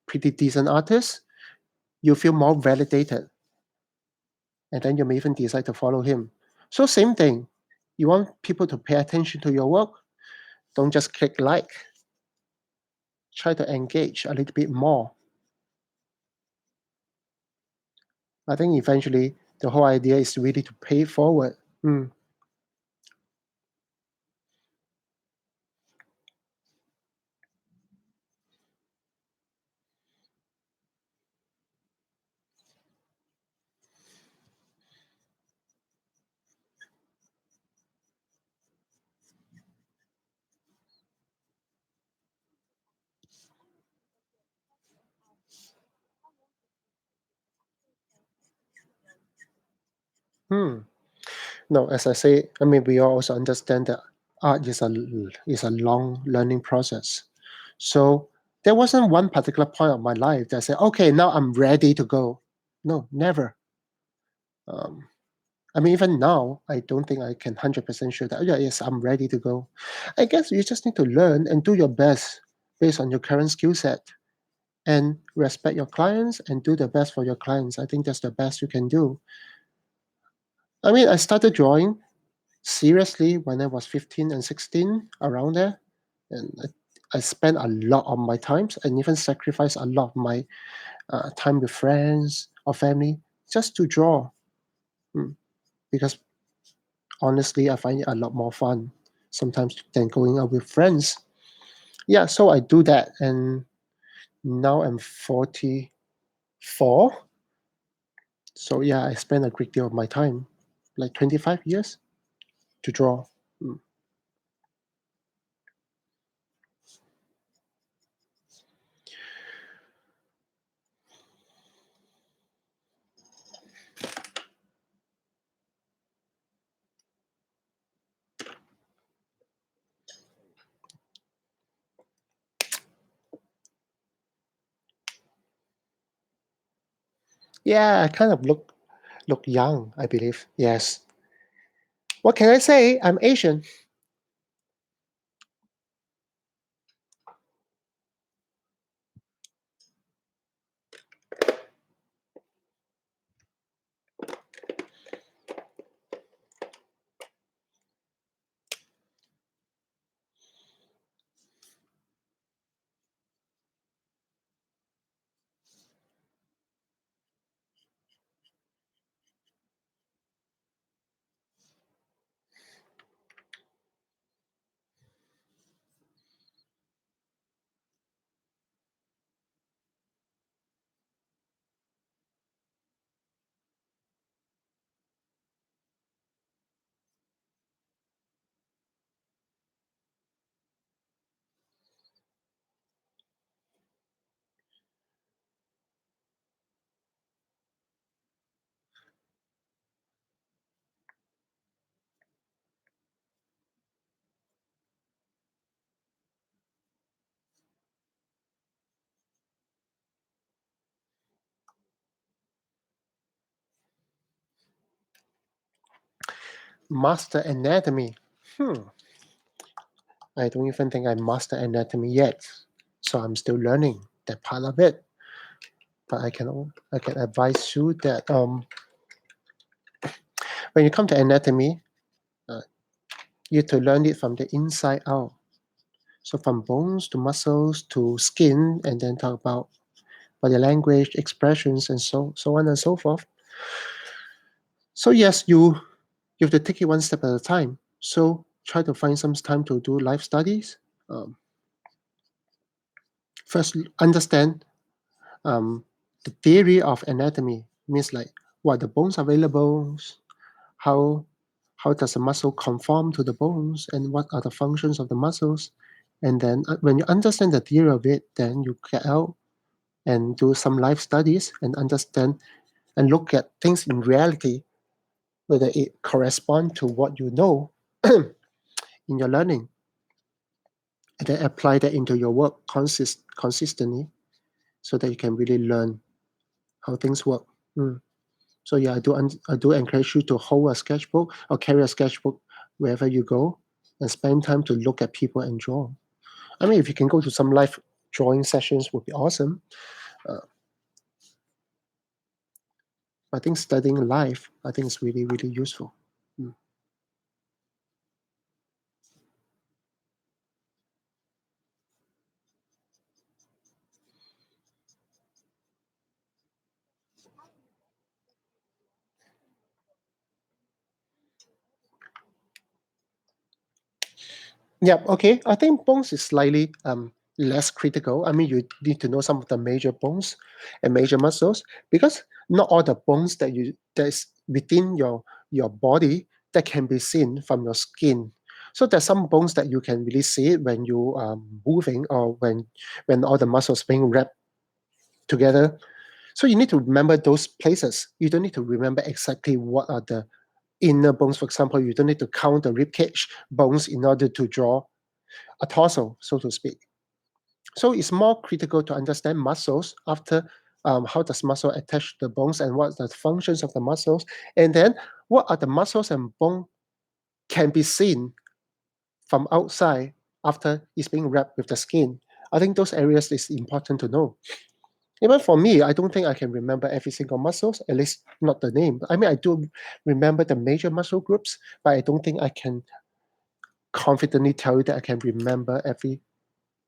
pretty decent artist, you feel more validated, and then you may even decide to follow him. So same thing, you want people to pay attention to your work, don't just click like, try to engage a little bit more. I think eventually the whole idea is really to pay it forward. Mm. Hmm. No, as I say, I mean, we all also understand that art is a long learning process. So there wasn't one particular point of my life that I said, okay, now I'm ready to go. No, never. Um, I mean, even now, I don't think I can 100% sure that, "Oh, yeah, yes, I'm ready to go." I guess you just need to learn and do your best based on your current skill set and respect your clients and do the best for your clients. I think that's the best you can do. I mean, I started drawing seriously when I was 15 and 16, around there. And I spent a lot of my times and even sacrificed a lot of my time with friends or family just to draw. Mm, Because honestly, I find it a lot more fun sometimes than going out with friends. Yeah, so I do that. And now I'm 44. So yeah, I spend a great deal of my time, like 25 years, to draw. Mm. Yeah, I kind of look young, I believe. Yes. What can I say? I'm Asian. Master anatomy. Hmm. I don't even think I master anatomy yet. So I'm still learning that part of it. But I can advise you that when you come to anatomy, uh, you have to learn it from the inside out. So from bones to muscles to skin, and then talk about body language, expressions, and so on and so forth. So yes, you have to take it one step at a time. So try to find some time to do life studies. Um, First, understand the theory of anatomy means like what the bones available, how how does the muscle conform to the bones, and what are the functions of the muscles. And then when you understand the theory of it, then you get out and do some life studies and understand and look at things in reality, whether it correspond to what you know in your learning, and then apply that into your work consistently so that you can really learn how things work. Mm. So yeah, I do encourage you to hold a sketchbook or carry a sketchbook wherever you go and spend time to look at people and draw. I mean, if you can go to some live drawing sessions, would be awesome. Uh, I think studying live, I think is really really useful. Mm. Yeah, okay. I think bones is slightly less critical. I mean, you need to know some of the major bones and major muscles because not all the bones that's within your body that can be seen from your skin. So there's some bones that you can really see it when you are moving or when all the muscles being wrapped together. So you need to remember those places. You don't need to remember exactly what are the inner bones. For example, you don't need to count the rib cage bones in order to draw a torso, so to speak. So it's more critical to understand muscles after how does muscle attach to the bones and what are the functions of the muscles, and then what are the muscles and bone can be seen from outside after it's being wrapped with the skin. I think those areas is important to know. Even for me, I don't think I can remember every single muscles, at least not the name. I mean, I do remember the major muscle groups, but I don't think I can confidently tell you that I can remember every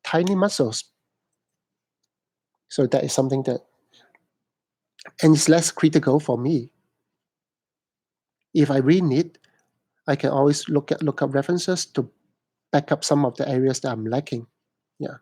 tiny muscles. So that is something that, and it's less critical for me. If I really need, I can always look up references to back up some of the areas that I'm lacking. Yeah.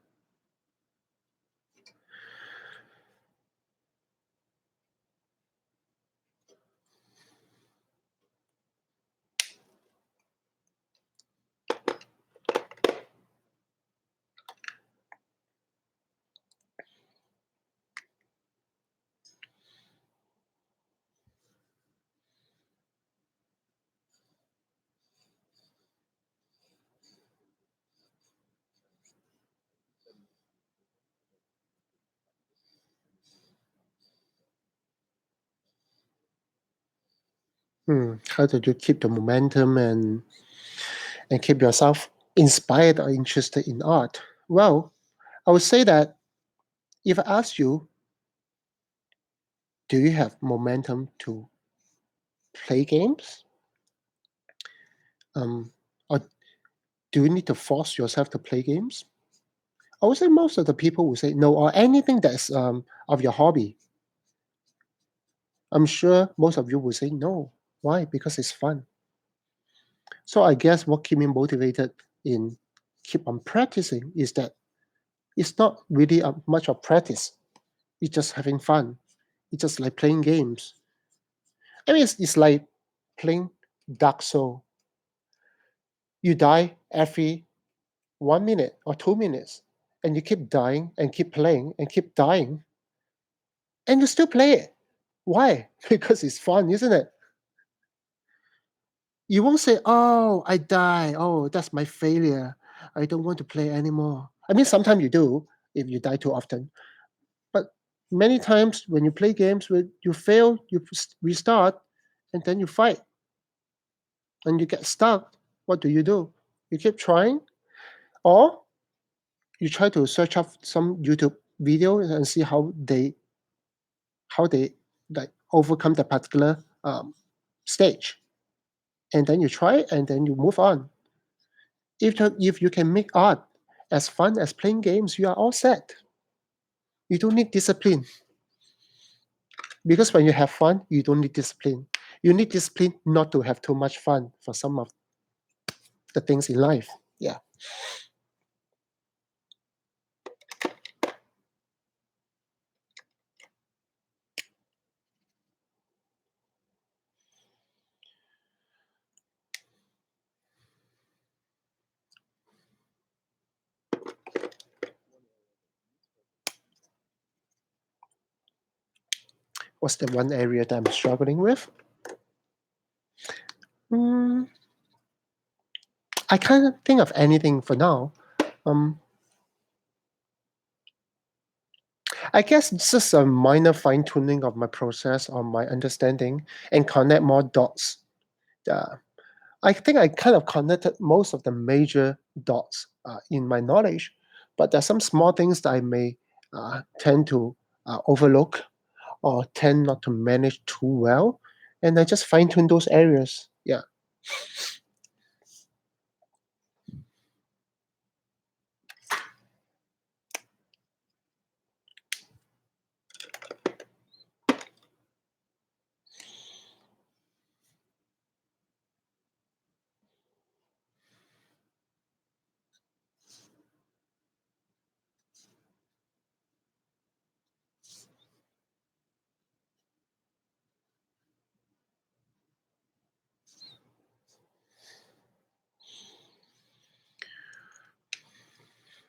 How do you keep the momentum and keep yourself inspired or interested in art? Well, I would say that if I ask you, do you have momentum to play games? Um, or do you need to force yourself to play games? I would say most of the people will say no, or anything that's of your hobby. I'm sure most of you will say no. Why? Because it's fun. So I guess what keep me motivated in keep on practicing is that it's not really much of practice. It's just having fun. It's just like playing games. I mean, it's like playing Dark Soul. You die every 1 minute or 2 minutes, and you keep dying and keep playing and keep dying, and you still play it. Why? Because it's fun, isn't it? You won't say, "Oh, I die. Oh, that's my failure. I don't want to play anymore." I mean, sometimes you do if you die too often, but many times when you play games, when you fail, you restart, and then you fight, and you get stuck. What do? You keep trying, or you try to search up some YouTube videos and see how they like overcome that particular stage, and then you try and then you move on. If you can make art as fun as playing games, you are all set. You don't need discipline because when you have fun, you don't need discipline. You need discipline not to have too much fun for some of the things in life. Yeah. What's the one area that I'm struggling with? Mm, I can't think of anything for now. Um, I guess it's just a minor fine tuning of my process or my understanding and connect more dots. Uh, I think I kind of connected most of the major dots in my knowledge, but there's some small things that I may tend to overlook or tend not to manage too well, and I just fine tune those areas. Yeah.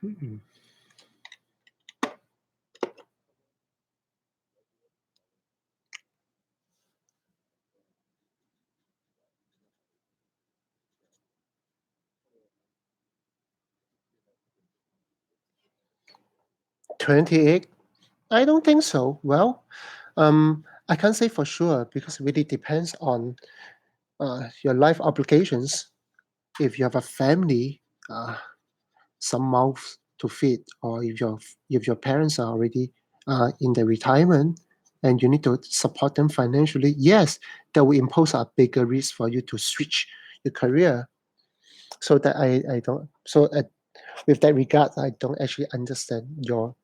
Mhm. 28? I don't think so. Well, I can't say for sure because it really depends on your life obligations. If you have a family, some mouths to feed, or if your parents are already in the retirement and you need to support them financially, yes, that will impose a bigger risk for you to switch your career. So that I don't. So with that regard, I don't actually understand your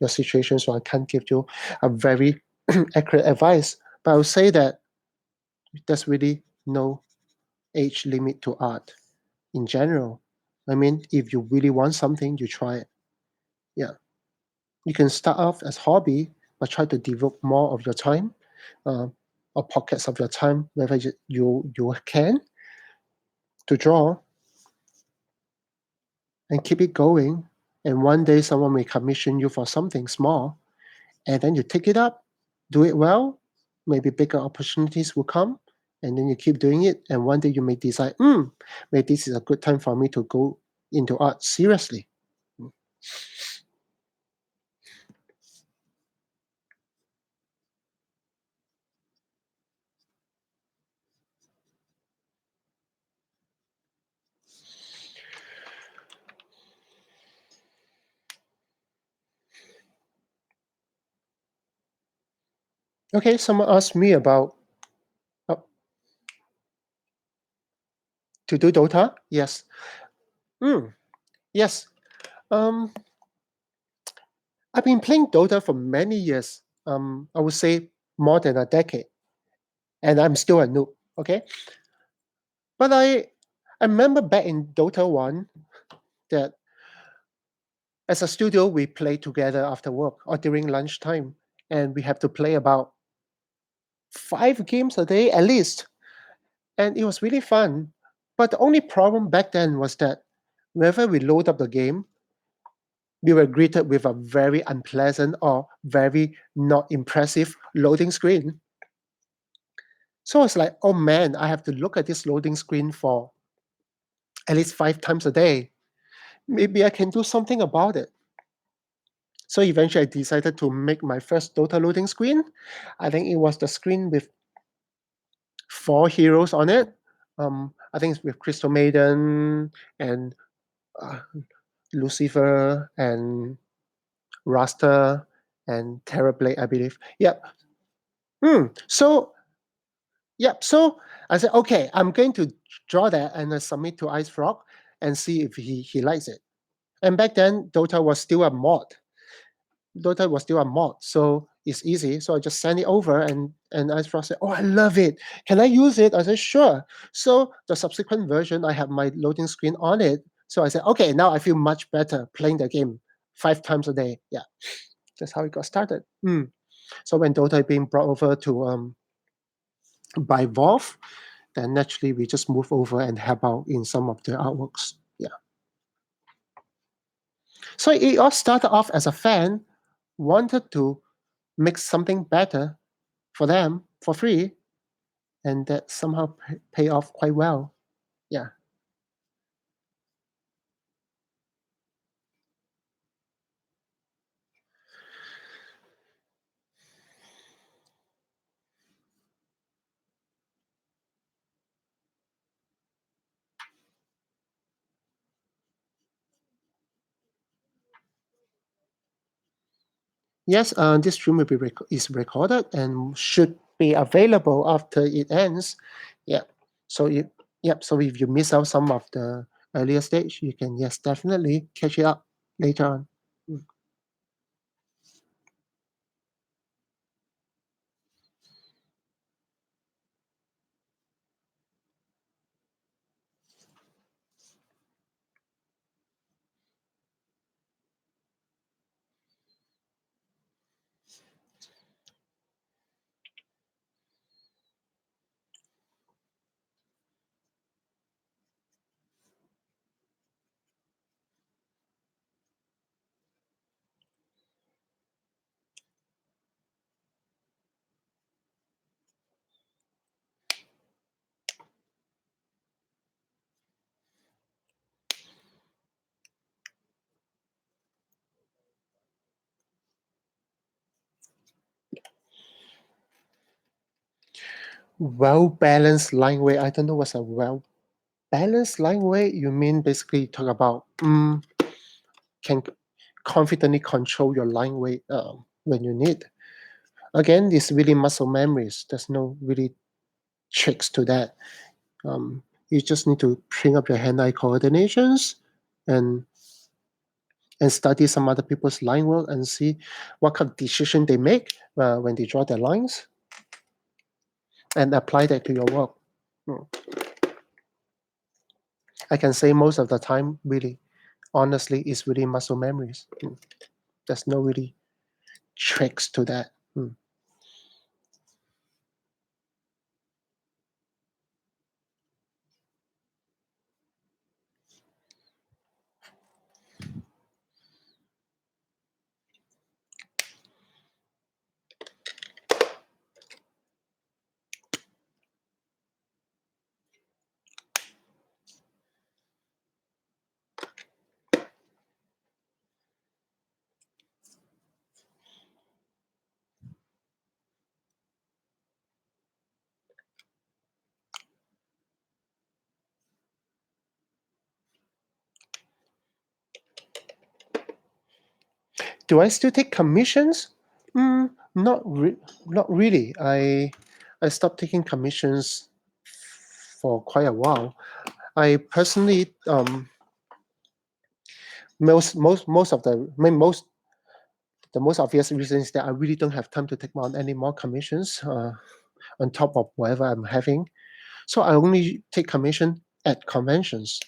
situation, so I can't give you a very accurate advice. But I would say that there's really no age limit to art in general. I mean, if you really want something, you try it. Yeah, you can start off as hobby, but try to devote more of your time, uh, or pockets of your time, whether you can, to draw and keep it going. And one day, someone may commission you for something small, and then you take it up, do it well, maybe bigger opportunities will come, and then you keep doing it. And one day you may decide, maybe this is a good time for me to go into art seriously. Okay, someone asked me about uh, to do Dota. Yes. Mm, yes. Um, I've been playing Dota for many years. I would say more than a decade, and I'm still a noob. Okay, but I remember back in Dota One that as a studio we play together after work or during lunchtime, and we have to play about 5 games a day at least, and it was really fun. But the only problem back then was that whenever we load up the game, we were greeted with a very unpleasant or very not impressive loading screen. So it's like, oh man, I have to look at this loading screen for at least 5 times a day. Maybe I can do something about it. So eventually I decided to make my first Dota loading screen. I think it was the screen with 4 heroes on it. I think it's with Crystal Maiden and uh, Lucifer and Rasta and Terrorblade, I believe. Yep. So yep. So I said, okay, I'm going to draw that and submit to Ice Frog and see if he likes it. And back then, Dota was still a mod. Dota was still a mod, so it's easy. So I just send it over, and Ice Frog said, "Oh, I love it. Can I use it?" I said, "Sure." So the subsequent version, I have my loading screen on it. So I said, "Okay, now I feel much better playing the game 5 times a day." Yeah, that's how it got started. So when Dota being brought over to by Valve, then naturally we just move over and help out in some of the artworks. Yeah. So it all started off as a fan wanted to make something better for them for free, and that somehow pay off quite well. Yeah. Yes, this stream will be is recorded and should be available after it ends. Yeah. So you, yep. So if you miss out some of the earlier stage, you can yes definitely catch it up later on. Mm. well-balanced line weight. I don't know what's a well-balanced line weight. You mean basically talk about can confidently control your line weight when you need. Again, it's really muscle memories. There's no really tricks to that. You just need to bring up your hand-eye coordinations and study some other people's line work and see what kind of decision they make when they draw their lines and apply that to your work. Mm. I can say most of the time, really, honestly, it's really muscle memories. There's no really tricks to that. Do I still take commissions? Not really. I stopped taking commissions for quite a while. I personally most of the I mean, most obvious reason is that I really don't have time to take on any more commissions on top of whatever I'm having. So I only take commission at conventions,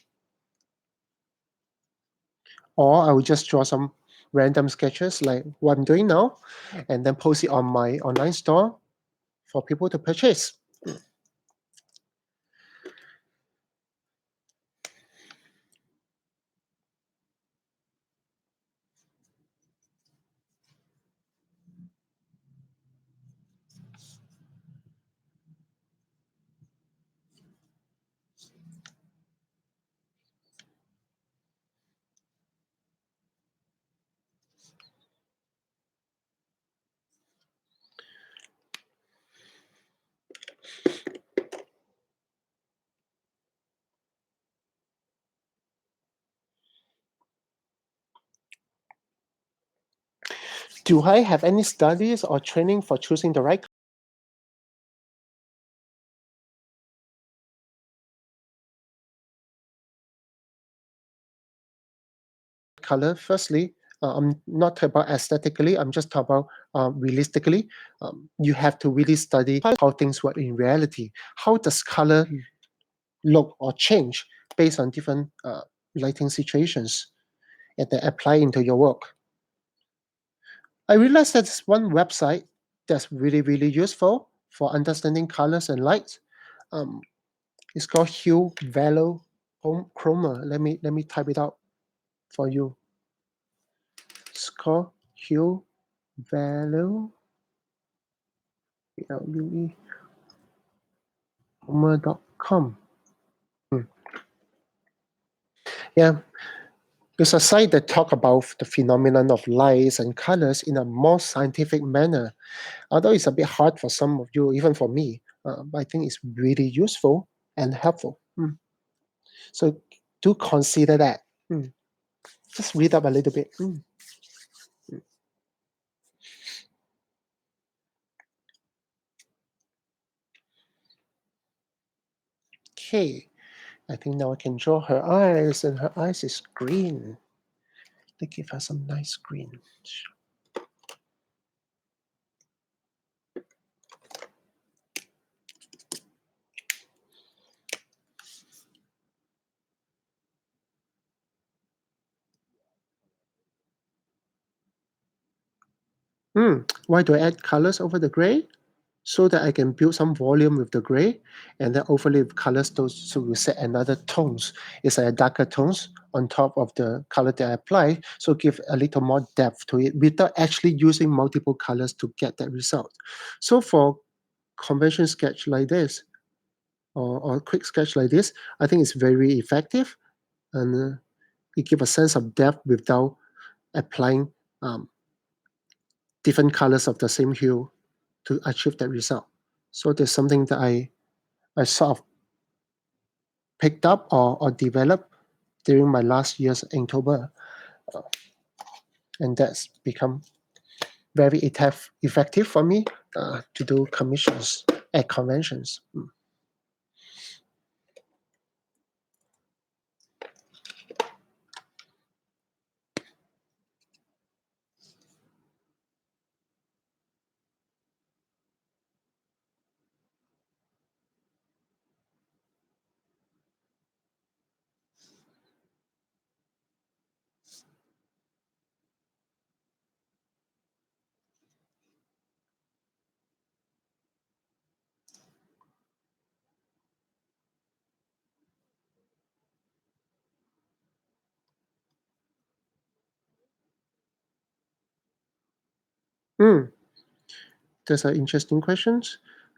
or I will just draw some random sketches like what I'm doing now, and then post it on my online store for people to purchase. Do I have any studies or training for choosing the right color? Firstly, I'm not talking about aesthetically. I'm just talking about realistically. You have to really study how things work in reality. How does color look or change based on different lighting situations, and then apply into your work? I realized that there's one website that's really useful for understanding colors and lights. Um, it's called Hue Velo Chroma. Let me type it out for you. It's called Hue Velo Chroma.com. Yeah, it's a site that talk about the phenomenon of lights and colors in a more scientific manner. Although it's a bit hard for some of you, even for me, but I think it's really useful and helpful. So do consider that. Just read up a little bit. Okay, I think now I can draw her eyes, and her eyes is green. They give her some nice green. Why do I add colors over the gray? So that I can build some volume with the gray, and then overlay with colors those so we set another tones. It's a darker tones on top of the color that I apply, so give a little more depth to it without actually using multiple colors to get that result. So for convention sketch like this, or quick sketch like this, I think it's very effective, and it gives a sense of depth without applying different colors of the same hue to achieve that result. So there's something that I sort of picked up or developed during my last year's Inktober, uh, and that's become very effective for me to do commissions at conventions. Mm, that's an interesting question.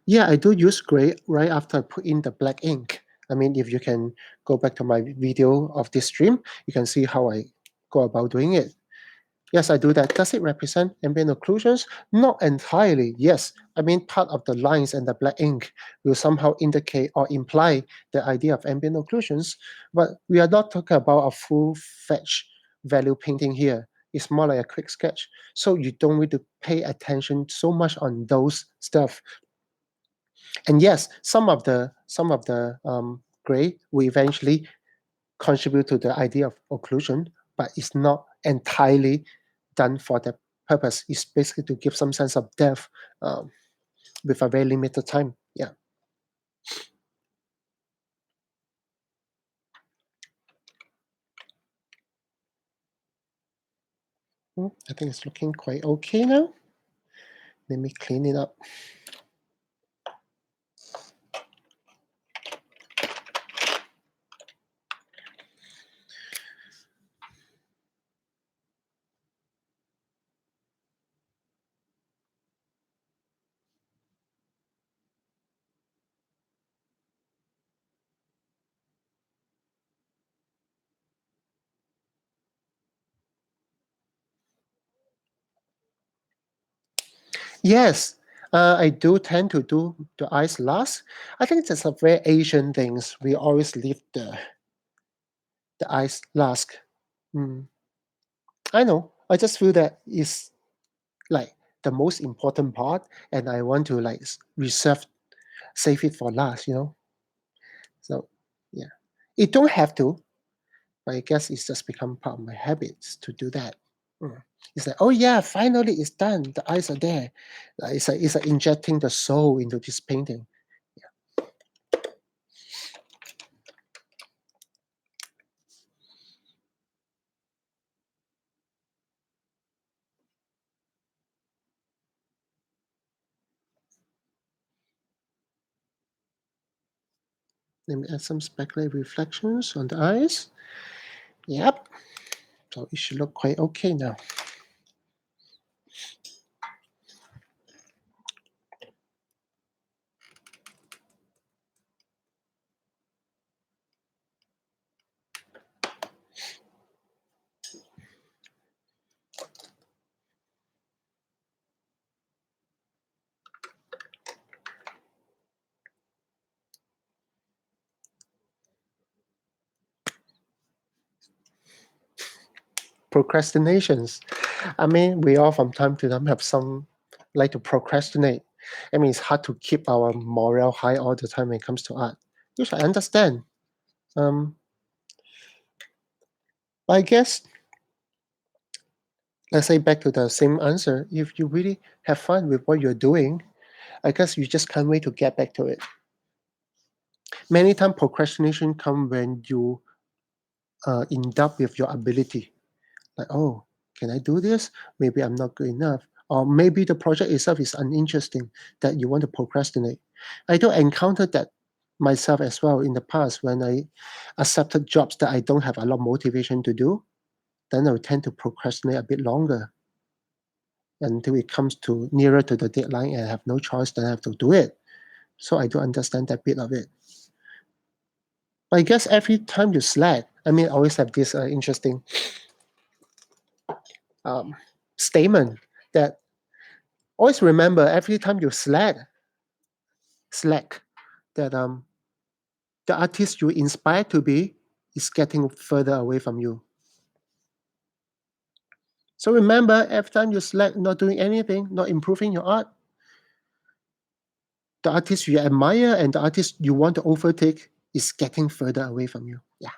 Yeah, I do use gray right after I put in the black ink. I mean, if you can go back to my video of this stream, you can see how I go about doing it. Yes, I do that. Does it represent ambient occlusions? Not entirely, yes. I mean, part of the lines and the black ink will somehow indicate or imply the idea of ambient occlusions, but we are not talking about a full-fledged value painting here. It's more like a quick sketch. So you don't need to pay attention so much on those stuff. And yes, some of the gray will eventually contribute to the idea of occlusion, but it's not entirely done for that purpose. It's basically to give some sense of depth with a very limited time. Yeah. I think it's looking quite okay now. Let me clean it up. Yes, I do tend to do the eyes last. I think that's a very Asian things. We always leave the eyes last. Mm, I know. I just feel that is like the most important part, and I want to like save it for last. So yeah, it don't have to, but I guess it's just become part of my habits to do that. Mm. It's like, oh yeah, finally it's done. The eyes are there. It's like injecting the soul into this painting. Let me add some specular reflections on the eyes. Yep. So it should look quite okay now. Procrastinations. I mean, we all from time to time have some like to procrastinate. I mean, it's hard to keep our morale high all the time when it comes to art, which I understand. Um, I guess let's say back to the same answer. If you really have fun with what you're doing, I guess you just can't wait to get back to it. Many times procrastination come when you in doubt with your ability. Like, oh, can I do this? Maybe I'm not good enough. Or maybe the project itself is uninteresting that you want to procrastinate. I do encounter that myself as well in the past when I accepted jobs that I don't have a lot of motivation to do. Then I would tend to procrastinate a bit longer until it comes to nearer to the deadline and I have no choice, then I have to do it. So I do understand that bit of it. But I guess every time you slack, I mean, I always have this interesting um, statement that always remember every time you slack, slack, that the artist you inspire to be is getting further away from you. So remember, every time you slack, not doing anything, not improving your art, the artist you admire and the artist you want to overtake is getting further away from you. Yeah.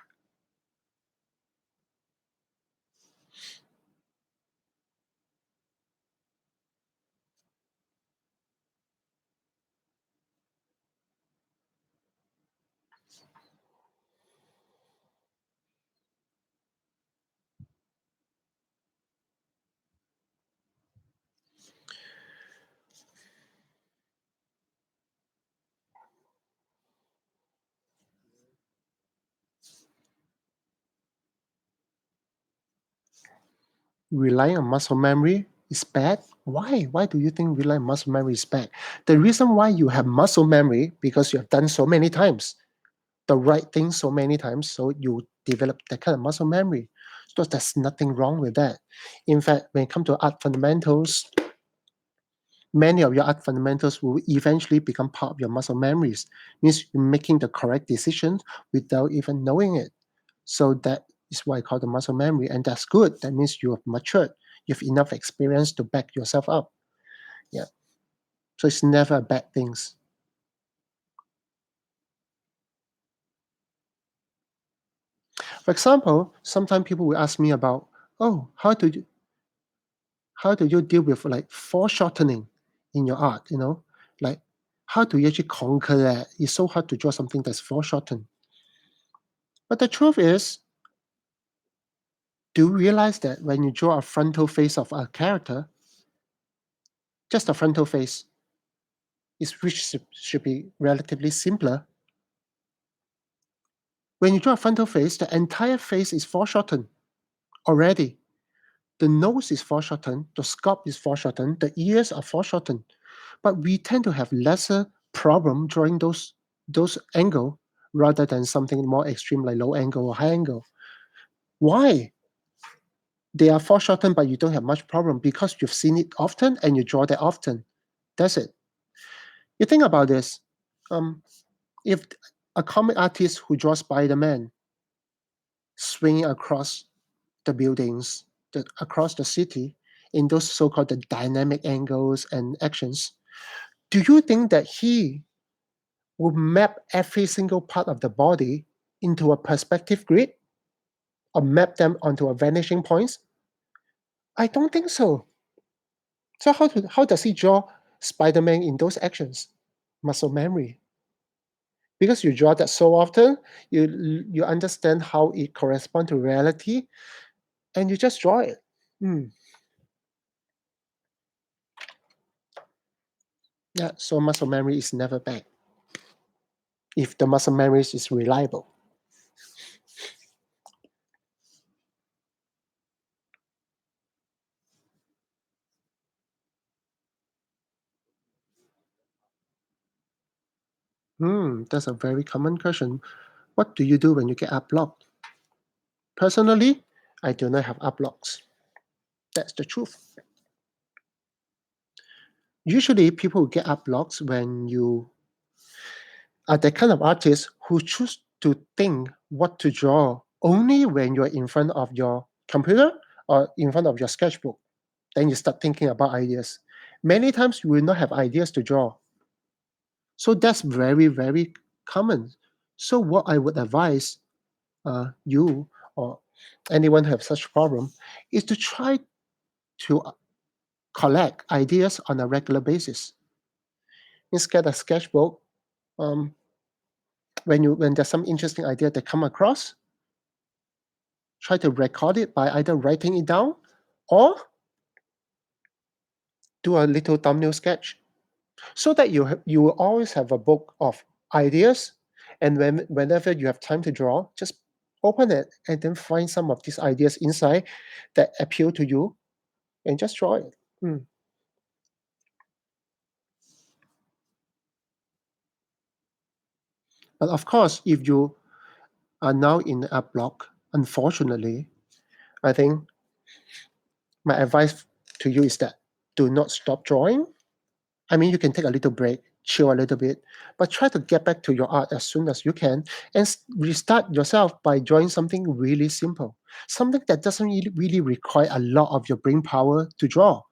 Relying on muscle memory is bad. Why? Why do you think relying on muscle memory is bad? The reason why you have muscle memory because you have done so many times the right thing so many times, so you develop that kind of muscle memory. So there's nothing wrong with that. In fact, when it comes to art fundamentals, many of your art fundamentals will eventually become part of your muscle memories. Means you're making the correct decision without even knowing it. So that is why I call the muscle memory, and that's good. That means you have matured. You have enough experience to back yourself up. Yeah. So it's never a bad things. For example, sometimes people will ask me about, oh, how do you deal with like foreshortening in your art? Like how do you actually conquer that? It's so hard to draw something that's foreshortened. But the truth is, do you realize that when you draw a frontal face of a character, just a frontal face, which should be relatively simpler. When you draw a frontal face, the entire face is foreshortened already. The nose is foreshortened, the scalp is foreshortened, the ears are foreshortened. But we tend to have lesser problem drawing those angle rather than something more extreme like low angle or high angle. Why? They are foreshortened, but you don't have much problem because you've seen it often and you draw that often. That's it. You think about this. Um, if a comic artist who draws Spider-Man swinging across the buildings, across the city, in those so-called the dynamic angles and actions, do you think that he will map every single part of the body into a perspective grid or map them onto a vanishing points? I don't think so. So how does he draw Spider-Man in those actions? Muscle memory. Because you draw that so often, you understand how it corresponds to reality, and you just draw it. Mm. Yeah, so muscle memory is never bad if the muscle memory is reliable. That's a very common question. What do you do when you get art blocked? Personally, I do not have art blocks. That's the truth. Usually, people get art blocks when you are the kind of artist who choose to think what to draw only when you're in front of your computer or in front of your sketchbook. Then you start thinking about ideas. Many times you will not have ideas to draw. So that's very, very common. So what I would advise you or anyone who have such problem is to try to collect ideas on a regular basis. Instead of sketchbook, um, when there's some interesting idea that come across, try to record it by either writing it down or do a little thumbnail sketch so that you will always have a book of ideas, and whenever you have time to draw, just open it and then find some of these ideas inside that appeal to you and just draw it. Mm. But of course, if you are now in a block, unfortunately, I think my advice to you is that do not stop drawing. I mean, you can take a little break, chill a little bit, but try to get back to your art as soon as you can and restart yourself by drawing something really simple, something that doesn't really require a lot of your brain power to draw.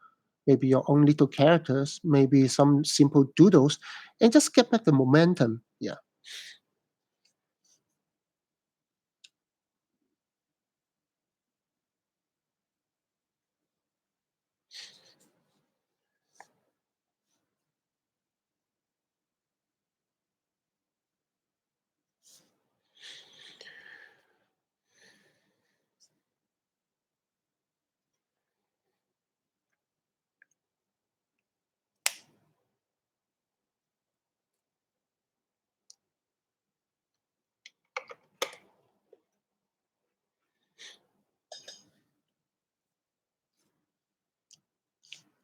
Maybe your own little characters, maybe some simple doodles, and just get back the momentum. Yeah.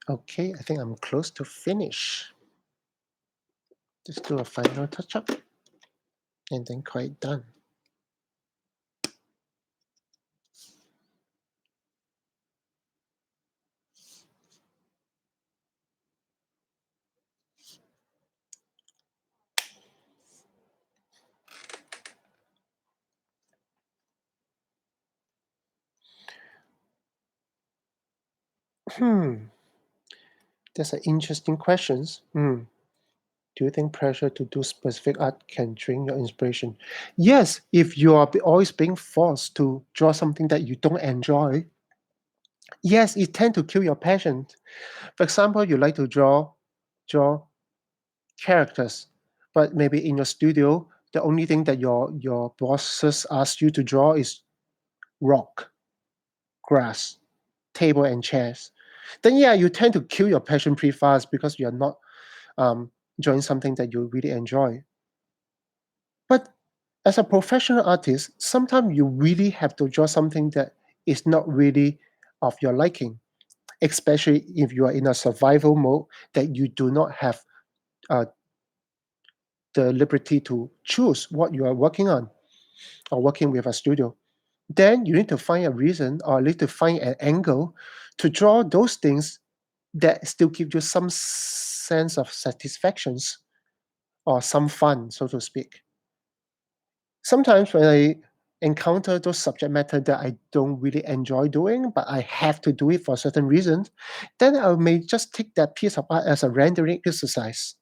Okay, I think I'm close to finish. Just do a final touch up and then quite done. Hmm, that's an interesting question. Do you think pressure to do specific art can drain your inspiration? Yes, if you are always being forced to draw something that you don't enjoy, yes, it tend to kill your passion. For example, you like to draw characters, but maybe in your studio, the only thing that your bosses ask you to draw is rock, grass, table, and chairs. Then yeah, you tend to kill your passion pretty fast because you're not drawing something that you really enjoy. But as a professional artist, sometimes you really have to draw something that is not really of your liking, especially if you are in a survival mode that you do not have uh, the liberty to choose what you are working on or working with a studio. Then you need to find a reason or need to find an angle to draw those things that still give you some sense of satisfactions or some fun, so to speak. Sometimes when I encounter those subject matter that I don't really enjoy doing, but I have to do it for certain reasons, then I may just take that piece of art as a rendering exercise.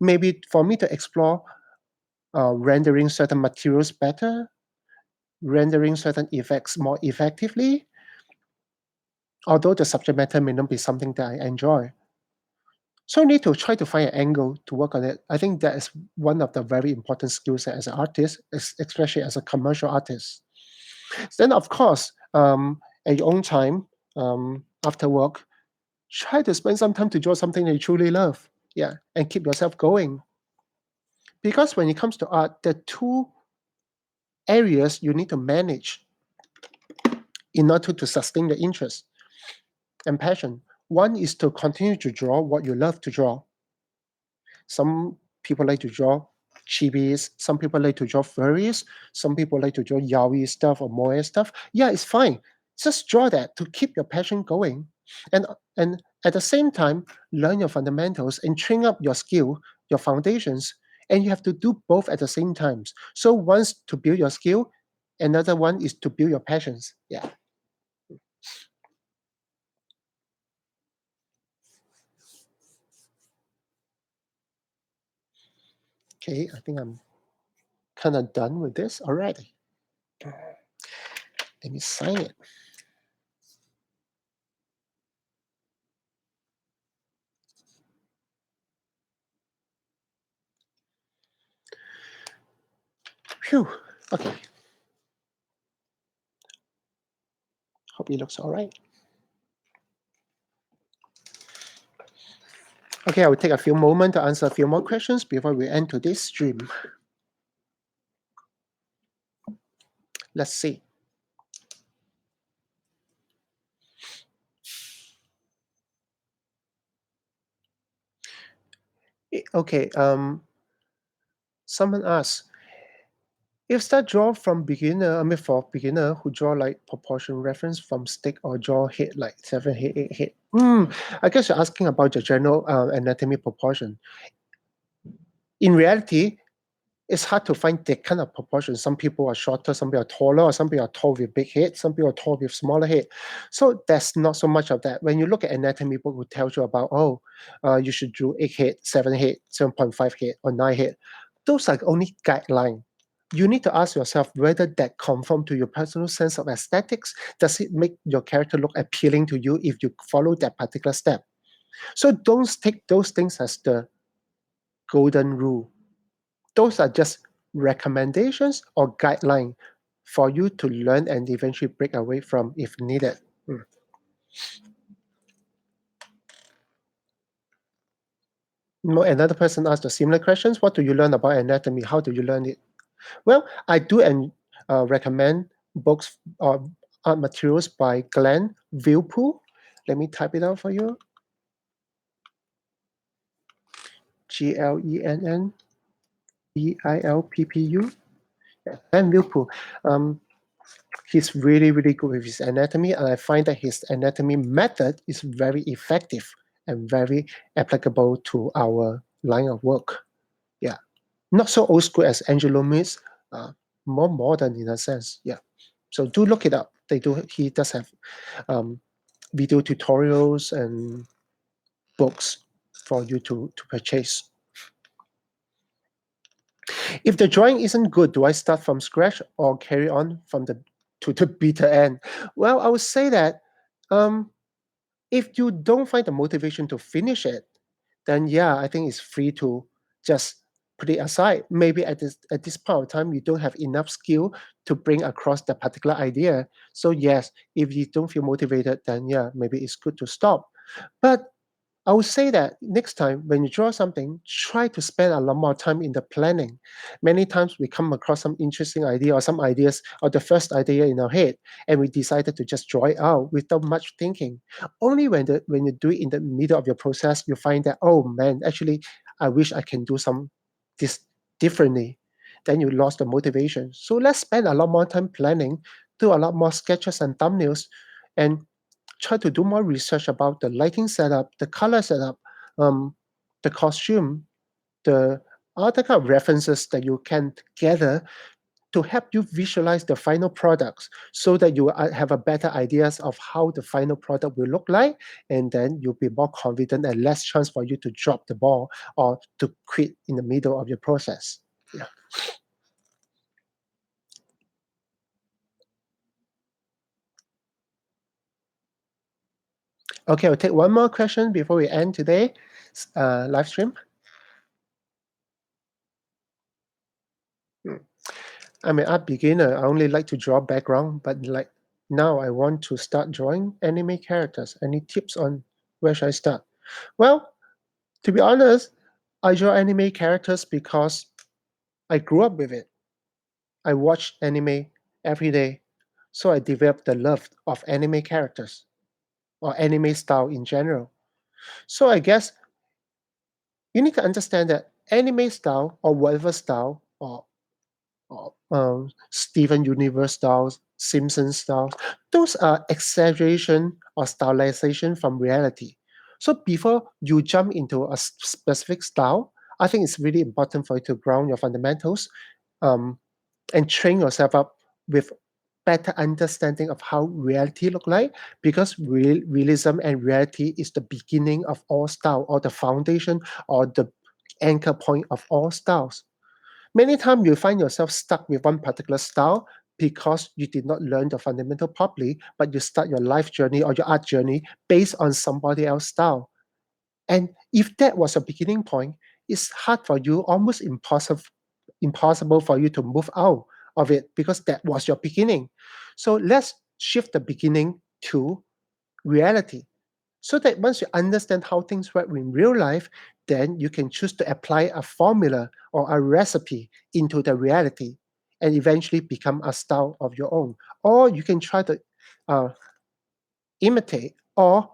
Maybe for me to explore rendering certain materials better, rendering certain effects more effectively, although the subject matter may not be something that I enjoy. So I need to try to find an angle to work on it. I think that is one of the very important skills as an artist, especially as a commercial artist. Then, of course, at your own time, after work, try to spend some time to draw something that you truly love. Yeah, and keep yourself going. Because when it comes to art, there are two areas you need to manage in order to sustain the interest and passion. One is to continue to draw what you love to draw. Some people like to draw chibis, some people like to draw furries, some people like to draw yaoi stuff or moe stuff. Yeah, it's fine. Just draw that to keep your passion going. And at the same time, learn your fundamentals and train up your skill, your foundations. And you have to do both at the same time. So once to build your skill, another one is to build your passions. Yeah. Okay, I think I'm kind of done with this already. Let me sign it. Phew. Okay. Hope it looks all right. Okay, I will take a few moments to answer a few more questions before we end today's stream. Let's see. Okay, someone asked, if start draw from beginner, I mean for beginner who draw like proportion reference from stick or draw head like 7 head, 8 head. I guess you're asking about the general anatomy proportion. In reality, it's hard to find that kind of proportion. Some people are shorter, some people are taller, or some people are tall with big head, some people are tall with smaller head. So there's not so much of that. When you look at anatomy book, who tells you about, you should do 8 head, 7 head, 7.5 head, or 9 head. Those are only guideline. You need to ask yourself whether that conform to your personal sense of aesthetics. Does it make your character look appealing to you if you follow that particular step? So don't take those things as the golden rule. Those are just recommendations or guideline for you to learn and eventually break away from if needed. Mm. Another person asked the similar questions. What do you learn about anatomy? How do you learn it? Well, I do recommend books or art materials by Glenn Vilppu. Let me type it out for you. Glenvilppu. Yeah, Glenn Vilppu. Um, he's really, really good with his anatomy, and I find that his anatomy method is very effective and very applicable to our line of work. Yeah, not so old school as Angelo Means, more modern in a sense. Yeah, so do look it up. They do. He does have um, video tutorials and books for you to purchase. If the drawing isn't good, do I start from scratch or carry on from the to the bitter end? Well, I would say that um, if you don't find the motivation to finish it, then yeah, I think it's free to just put it aside. Maybe at this point of time, you don't have enough skill to bring across that particular idea. So yes, if you don't feel motivated, then yeah, maybe it's good to stop. But I would say that next time when you draw something, try to spend a lot more time in the planning. Many times we come across some interesting idea or some ideas or the first idea in our head, and we decided to just draw it out without much thinking. Only when you do it in the middle of your process, you find that, oh man, actually I wish I can do some this differently. Then you lost the motivation. So let's spend a lot more time planning, do a lot more sketches and thumbnails, and try to do more research about the lighting setup, the color setup, um, the costume, the other kind of references that you can gather to help you visualize the final products so that you have a better ideas of how the final product will look like, and then you'll be more confident and less chance for you to drop the ball or to quit in the middle of your process. Yeah. Okay, I'll take one more question before we end today live stream. Hmm. I'm an art beginner. I only like to draw background, but like now I want to start drawing anime characters. Any tips on where should I start? Well, to be honest, I draw anime characters because I grew up with it. I watch anime every day. So I developed the love of anime characters or anime style in general. So I guess you need to understand that anime style or whatever style or Steven Universe styles, Simpson styles. Those are exaggeration or stylization from reality. So before you jump into a specific style, I think it's really important for you to ground your fundamentals um, and train yourself up with better understanding of how reality look like, because realism and reality is the beginning of all style or the foundation or the anchor point of all styles. Many times you find yourself stuck with one particular style because you did not learn the fundamental properly, but you start your life journey or your art journey based on somebody else's style. And if that was a beginning point, it's hard for you, almost impossible for you to move out of it because that was your beginning. So let's shift the beginning to reality so that once you understand how things work in real life, then you can choose to apply a formula or a recipe into the reality and eventually become a style of your own. Or you can try to uh, imitate or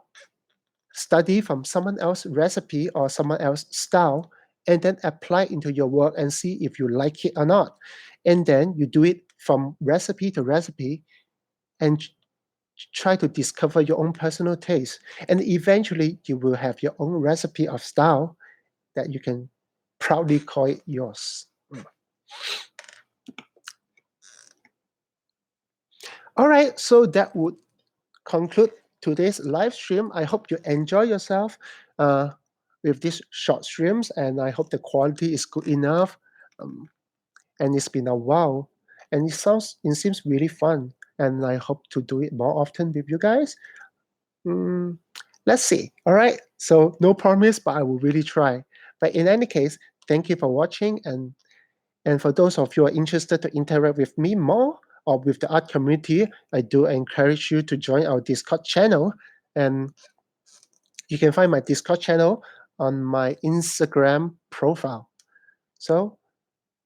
study from someone else's recipe or someone else's style and then apply into your work and see if you like it or not. And then you do it from recipe to recipe and try to discover your own personal taste. And eventually you will have your own recipe of style that you can proudly call it yours. All right, so that would conclude today's live stream. I hope you enjoy yourself uh, with these short streams, and I hope the quality is good enough. Um, and it's been a while, and it seems really fun, and I hope to do it more often with you guys. Mm, let's see. All right, so no promise, but I will really try. But in any case, thank you for watching, and for those of you who are interested to interact with me more or with the art community, I do encourage you to join our Discord channel. And you can find my Discord channel on my Instagram profile. So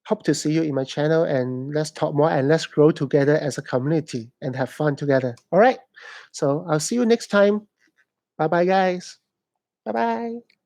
hope to see you in my channel, and let's talk more and let's grow together as a community and have fun together. All right. So I'll see you next time. Bye bye, guys. Bye bye.